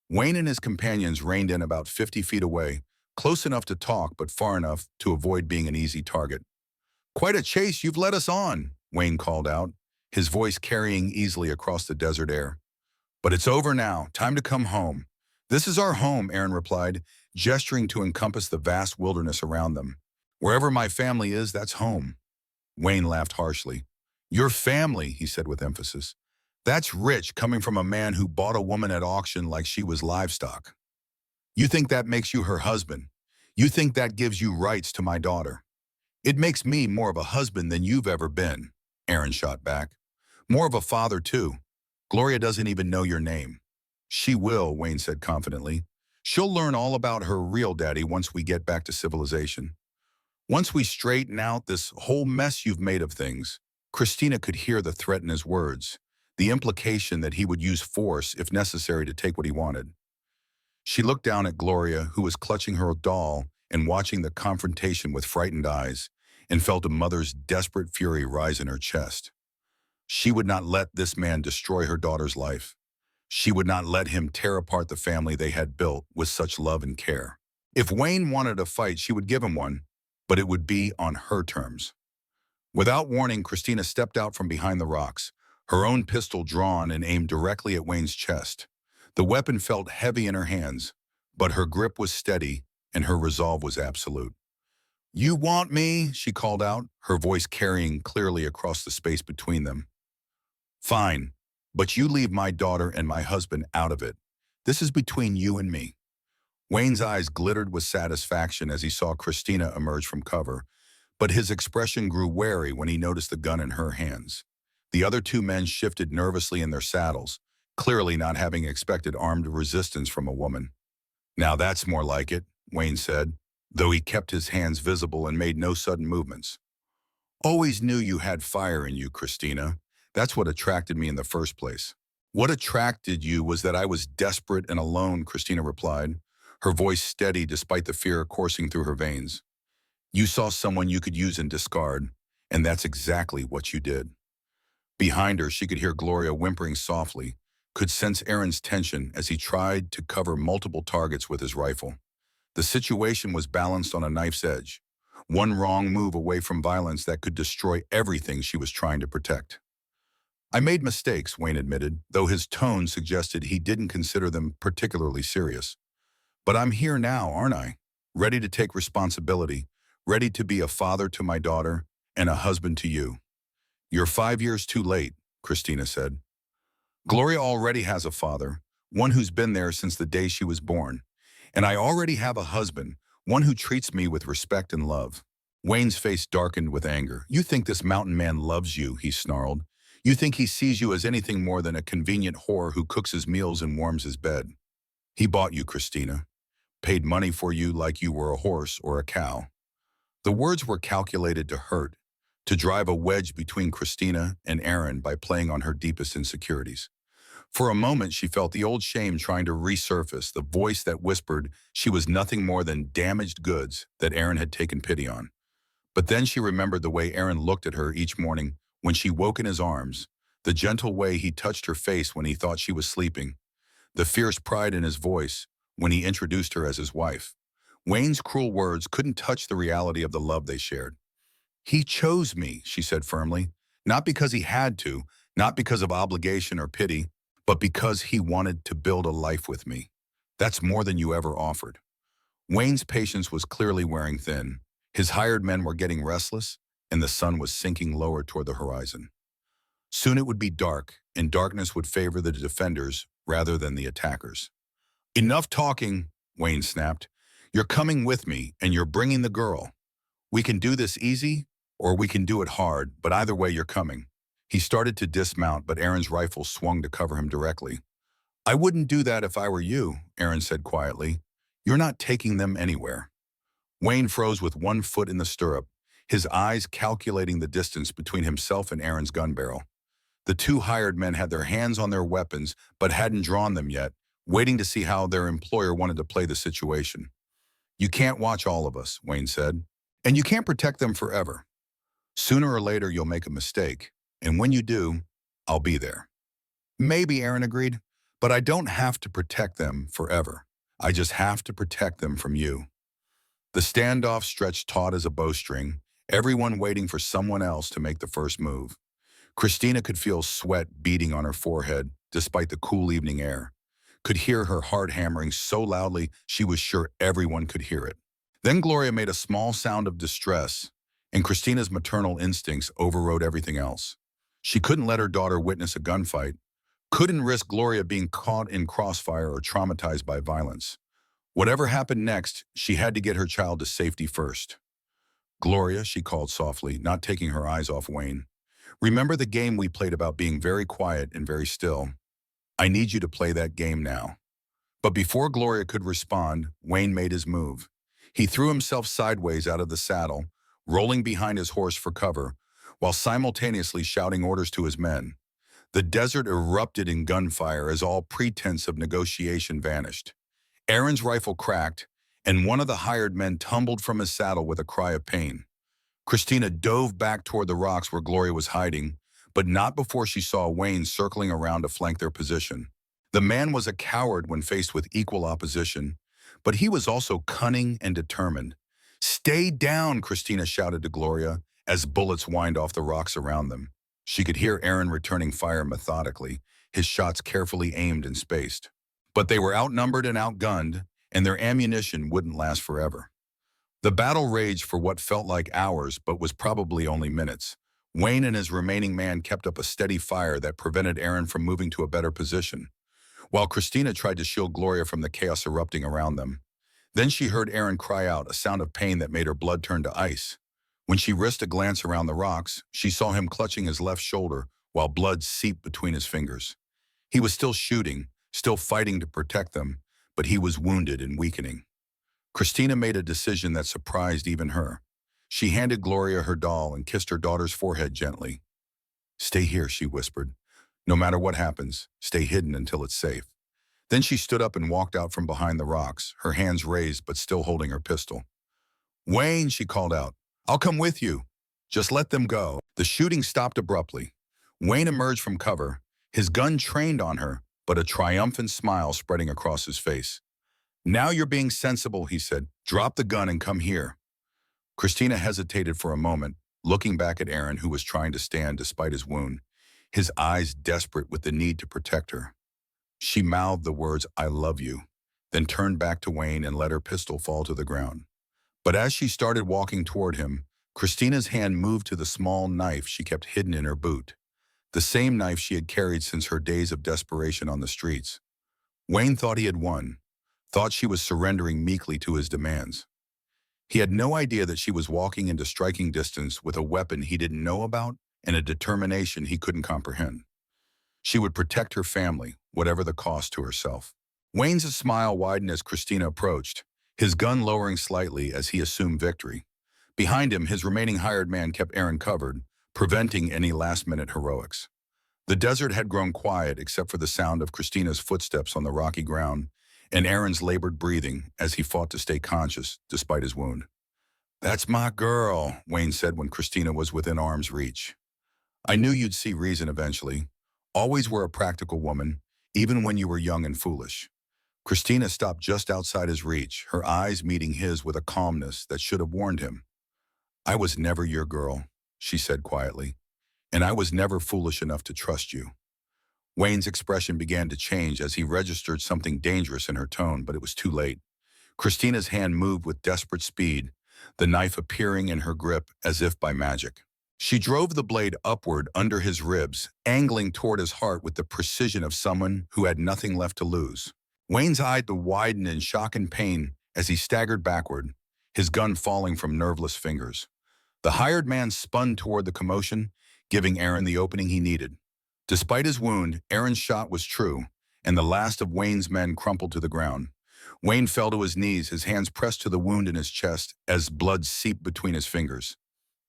Wayne and his companions reined in about 50 feet away, close enough to talk but far enough to avoid being an easy target. Quite a chase you've led us on, Wayne called out, his voice carrying easily across the desert air. But it's over now, time to come home. This is our home, Aaron replied, gesturing to encompass the vast wilderness around them. Wherever my family is, that's home. Wayne laughed harshly. Your family, he said with emphasis. That's rich coming from a man who bought a woman at auction like she was livestock. You think that makes you her husband. You think that gives you rights to my daughter. It makes me more of a husband than you've ever been, Aaron shot back. More of a father, too. Gloria doesn't even know your name. She will, Wayne said confidently. She'll learn all about her real daddy once we get back to civilization. Once we straighten out this whole mess you've made of things. Christina could hear the threat in his words, the implication that he would use force if necessary to take what he wanted. She looked down at Gloria, who was clutching her doll and watching the confrontation with frightened eyes, and felt a mother's desperate fury rise in her chest. She would not let this man destroy her daughter's life. She would not let him tear apart the family they had built with such love and care. If Wayne wanted a fight, she would give him one, but it would be on her terms. Without warning, Christina stepped out from behind the rocks, her own pistol drawn and aimed directly at Wayne's chest. The weapon felt heavy in her hands, but her grip was steady and her resolve was absolute. You want me? She called out, her voice carrying clearly across the space between them. Fine, but you leave my daughter and my husband out of it. This is between you and me. Wayne's eyes glittered with satisfaction as he saw Christina emerge from cover, but his expression grew wary when he noticed the gun in her hands. The other two men shifted nervously in their saddles, clearly not having expected armed resistance from a woman. Now that's more like it, Wayne said, though he kept his hands visible and made no sudden movements. Always knew you had fire in you, Christina. That's what attracted me in the first place. What attracted you was that I was desperate and alone, Christina replied, her voice steady despite the fear coursing through her veins. You saw someone you could use and discard, and that's exactly what you did. Behind her, she could hear Gloria whimpering softly, could sense Aaron's tension as he tried to cover multiple targets with his rifle. The situation was balanced on a knife's edge, one wrong move away from violence that could destroy everything she was trying to protect. I made mistakes, Wayne admitted, though his tone suggested he didn't consider them particularly serious. But I'm here now, aren't I? Ready to take responsibility, ready to be a father to my daughter and a husband to you. You're 5 years too late, Christina said. Gloria already has a father, one who's been there since the day she was born. And I already have a husband, one who treats me with respect and love. Wayne's face darkened with anger. You think this mountain man loves you, he snarled. You think he sees you as anything more than a convenient whore who cooks his meals and warms his bed. He bought you, Christina. Paid money for you like you were a horse or a cow. The words were calculated to hurt, to drive a wedge between Christina and Aaron by playing on her deepest insecurities. For a moment, she felt the old shame trying to resurface, the voice that whispered she was nothing more than damaged goods that Aaron had taken pity on. But then she remembered the way Aaron looked at her each morning when she woke in his arms, the gentle way he touched her face when he thought she was sleeping, the fierce pride in his voice when he introduced her as his wife. Wayne's cruel words couldn't touch the reality of the love they shared. He chose me, she said firmly, not because he had to, not because of obligation or pity, but because he wanted to build a life with me. That's more than you ever offered. Wayne's patience was clearly wearing thin. His hired men were getting restless, and the sun was sinking lower toward the horizon. Soon it would be dark, and darkness would favor the defenders rather than the attackers. Enough talking, Wayne snapped. You're coming with me, and you're bringing the girl. We can do this easy, or we can do it hard, but either way you're coming. He started to dismount, but Aaron's rifle swung to cover him directly. I wouldn't do that if I were you, Aaron said quietly. You're not taking them anywhere. Wayne froze with one foot in the stirrup, his eyes calculating the distance between himself and Aaron's gun barrel. The two hired men had their hands on their weapons, but hadn't drawn them yet, waiting to see how their employer wanted to play the situation. You can't watch all of us, Wayne said, and you can't protect them forever. Sooner or later, you'll make a mistake, and when you do, I'll be there. Maybe, Aaron agreed, but I don't have to protect them forever. I just have to protect them from you. The standoff stretched taut as a bowstring, everyone waiting for someone else to make the first move. Christina could feel sweat beading on her forehead despite the cool evening air, could hear her heart hammering so loudly she was sure everyone could hear it. Then Gloria made a small sound of distress, and Christina's maternal instincts overrode everything else. She couldn't let her daughter witness a gunfight, couldn't risk Gloria being caught in crossfire or traumatized by violence. Whatever happened next, she had to get her child to safety first. Gloria, she called softly, not taking her eyes off Wayne. Remember the game we played about being very quiet and very still? I need you to play that game now. But before Gloria could respond, Wayne made his move. He threw himself sideways out of the saddle, rolling behind his horse for cover, while simultaneously shouting orders to his men. The desert erupted in gunfire as all pretense of negotiation vanished. Aaron's rifle cracked, and one of the hired men tumbled from his saddle with a cry of pain. Christina dove back toward the rocks where Gloria was hiding, but not before she saw Wayne circling around to flank their position. The man was a coward when faced with equal opposition, but he was also cunning and determined. "Stay down," Christina shouted to Gloria as bullets whined off the rocks around them. She could hear Aaron returning fire methodically, his shots carefully aimed and spaced. But they were outnumbered and outgunned, and their ammunition wouldn't last forever. The battle raged for what felt like hours, but was probably only minutes. Wayne and his remaining man kept up a steady fire that prevented Aaron from moving to a better position, while Christina tried to shield Gloria from the chaos erupting around them. Then she heard Aaron cry out, a sound of pain that made her blood turn to ice. When she risked a glance around the rocks, she saw him clutching his left shoulder while blood seeped between his fingers. He was still shooting, still fighting to protect them, but he was wounded and weakening. Christina made a decision that surprised even her. She handed Gloria her doll and kissed her daughter's forehead gently. "Stay here," she whispered. "No matter what happens, stay hidden until it's safe." Then she stood up and walked out from behind the rocks, her hands raised but still holding her pistol. "Wayne," she called out, "I'll come with you. Just let them go." The shooting stopped abruptly. Wayne emerged from cover, his gun trained on her, but a triumphant smile spreading across his face. "Now you're being sensible," he said. "Drop the gun and come here." Christina hesitated for a moment, looking back at Aaron, who was trying to stand despite his wound, his eyes desperate with the need to protect her. She mouthed the words, "I love you," then turned back to Wayne and let her pistol fall to the ground. But as she started walking toward him, Christina's hand moved to the small knife she kept hidden in her boot, the same knife she had carried since her days of desperation on the streets. Wayne thought he had won, thought she was surrendering meekly to his demands. He had no idea that she was walking into striking distance with a weapon he didn't know about and a determination he couldn't comprehend. She would protect her family, whatever the cost to herself. Wayne's smile widened as Christina approached, his gun lowering slightly as he assumed victory. Behind him, his remaining hired man kept Aaron covered, preventing any last-minute heroics. The desert had grown quiet except for the sound of Christina's footsteps on the rocky ground and Aaron's labored breathing as he fought to stay conscious despite his wound. "That's my girl," Wayne said when Christina was within arm's reach. "I knew you'd see reason eventually. Always were a practical woman, even when you were young and foolish." Christina stopped just outside his reach, her eyes meeting his with a calmness that should have warned him. "I was never your girl," she said quietly, "and I was never foolish enough to trust you." Wayne's expression began to change as he registered something dangerous in her tone, but it was too late. Christina's hand moved with desperate speed, the knife appearing in her grip as if by magic. She drove the blade upward under his ribs, angling toward his heart with the precision of someone who had nothing left to lose. Wayne's eyes widened in shock and pain as he staggered backward, his gun falling from nerveless fingers. The hired man spun toward the commotion, giving Aaron the opening he needed. Despite his wound, Aaron's shot was true, and the last of Wayne's men crumpled to the ground. Wayne fell to his knees, his hands pressed to the wound in his chest as blood seeped between his fingers.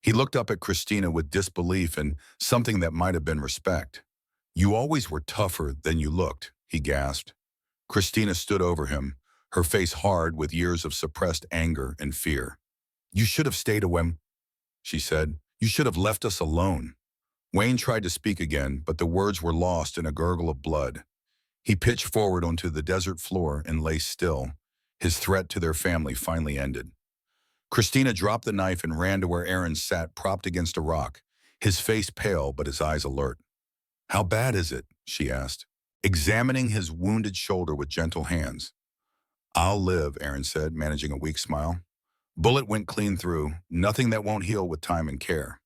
He looked up at Christina with disbelief and something that might have been respect. "You always were tougher than you looked," he gasped. Christina stood over him, her face hard with years of suppressed anger and fear. "You should have stayed away," she said. "You should have left us alone." Wayne tried to speak again, but the words were lost in a gurgle of blood. He pitched forward onto the desert floor and lay still, his threat to their family finally ended. Christina dropped the knife and ran to where Aaron sat propped against a rock, his face pale but his eyes alert. "How bad is it?" she asked, examining his wounded shoulder with gentle hands. "I'll live," Aaron said, managing a weak smile. Bullet went clean through, nothing that won't heal with time and care.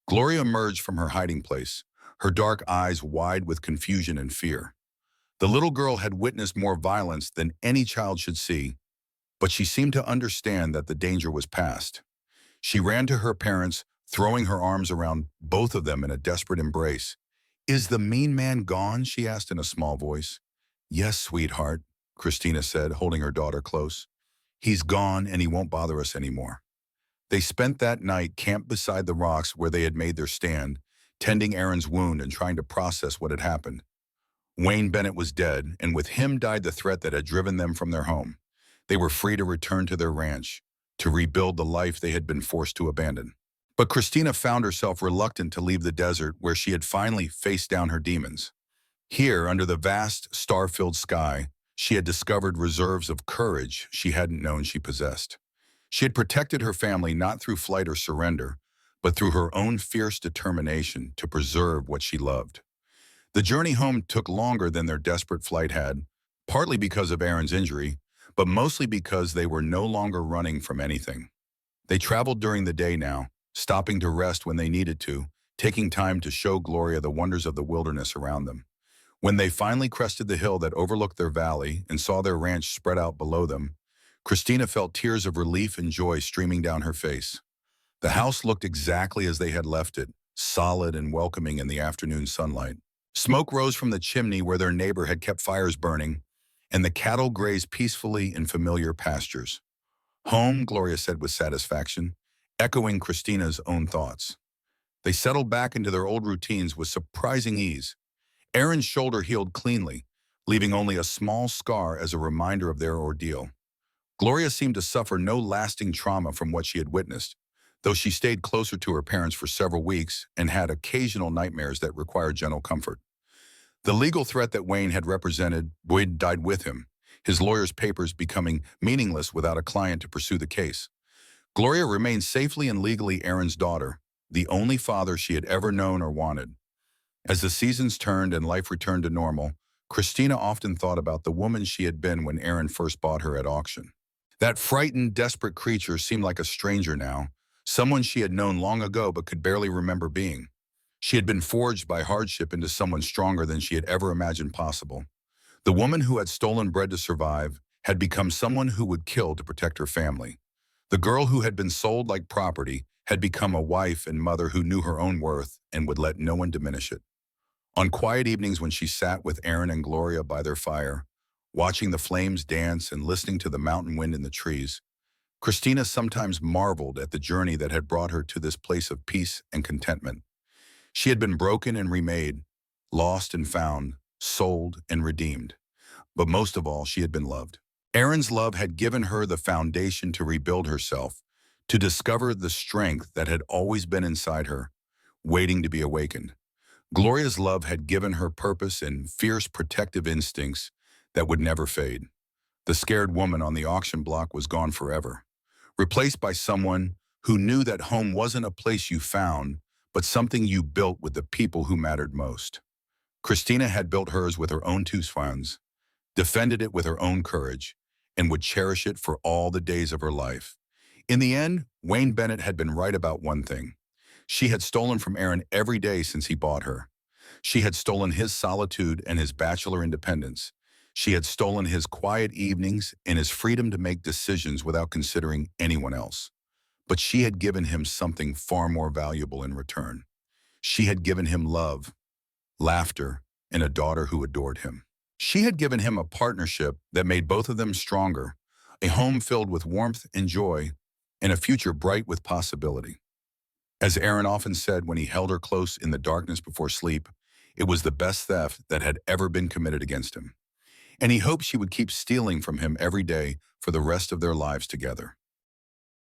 Gloria emerged from her hiding place, her dark eyes wide with confusion and fear. The little girl had witnessed more violence than any child should see, but she seemed to understand that the danger was past. She ran to her parents, throwing her arms around both of them in a desperate embrace. "Is the mean man gone?" she asked in a small voice. "Yes, sweetheart," Christina said, holding her daughter close. "He's gone and he won't bother us anymore." They spent that night camped beside the rocks where they had made their stand, tending Aaron's wound and trying to process what had happened. Wayne Bennett was dead, and with him died the threat that had driven them from their home. They were free to return to their ranch, to rebuild the life they had been forced to abandon. But Christina found herself reluctant to leave the desert where she had finally faced down her demons. Here, under the vast, star-filled sky, she had discovered reserves of courage she hadn't known she possessed. She had protected her family not through flight or surrender, but through her own fierce determination to preserve what she loved. The journey home took longer than their desperate flight had, partly because of Aaron's injury, but mostly because they were no longer running from anything. They traveled during the day now, stopping to rest when they needed to, taking time to show Gloria the wonders of the wilderness around them. When they finally crested the hill that overlooked their valley and saw their ranch spread out below them, Christina felt tears of relief and joy streaming down her face. The house looked exactly as they had left it, solid and welcoming in the afternoon sunlight. Smoke rose from the chimney where their neighbor had kept fires burning, and the cattle grazed peacefully in familiar pastures. "Home," Gloria said with satisfaction, echoing Christina's own thoughts. They settled back into their old routines with surprising ease. Aaron's shoulder healed cleanly, leaving only a small scar as a reminder of their ordeal. Gloria seemed to suffer no lasting trauma from what she had witnessed, though she stayed closer to her parents for several weeks and had occasional nightmares that required gentle comfort. The legal threat that Wayne had represented, Boyd died with him, his lawyer's papers becoming meaningless without a client to pursue the case. Gloria remained safely and legally Aaron's daughter, the only father she had ever known or wanted. As the seasons turned and life returned to normal, Christina often thought about the woman she had been when Aaron first bought her at auction. That frightened, desperate creature seemed like a stranger now, someone she had known long ago but could barely remember being. She had been forged by hardship into someone stronger than she had ever imagined possible. The woman who had stolen bread to survive had become someone who would kill to protect her family. The girl who had been sold like property had become a wife and mother who knew her own worth and would let no one diminish it. On quiet evenings when she sat with Aaron and Gloria by their fire, watching the flames dance and listening to the mountain wind in the trees, Christina sometimes marveled at the journey that had brought her to this place of peace and contentment. She had been broken and remade, lost and found, sold and redeemed. But most of all, she had been loved. Aaron's love had given her the foundation to rebuild herself, to discover the strength that had always been inside her, waiting to be awakened. Gloria's love had given her purpose and fierce protective instincts that would never fade. The scared woman on the auction block was gone forever, replaced by someone who knew that home wasn't a place you found, but something you built with the people who mattered most. Christina had built hers with her own two funds, defended it with her own courage, and would cherish it for all the days of her life. In the end, Wayne Bennett had been right about one thing. She had stolen from Aaron every day since he bought her. She had stolen his solitude and his bachelor independence. She had stolen his quiet evenings and his freedom to make decisions without considering anyone else. But she had given him something far more valuable in return. She had given him love, laughter, and a daughter who adored him. She had given him a partnership that made both of them stronger, a home filled with warmth and joy, and a future bright with possibility. As Aaron often said when he held her close in the darkness before sleep, it was the best theft that had ever been committed against him. And he hoped she would keep stealing from him every day for the rest of their lives together.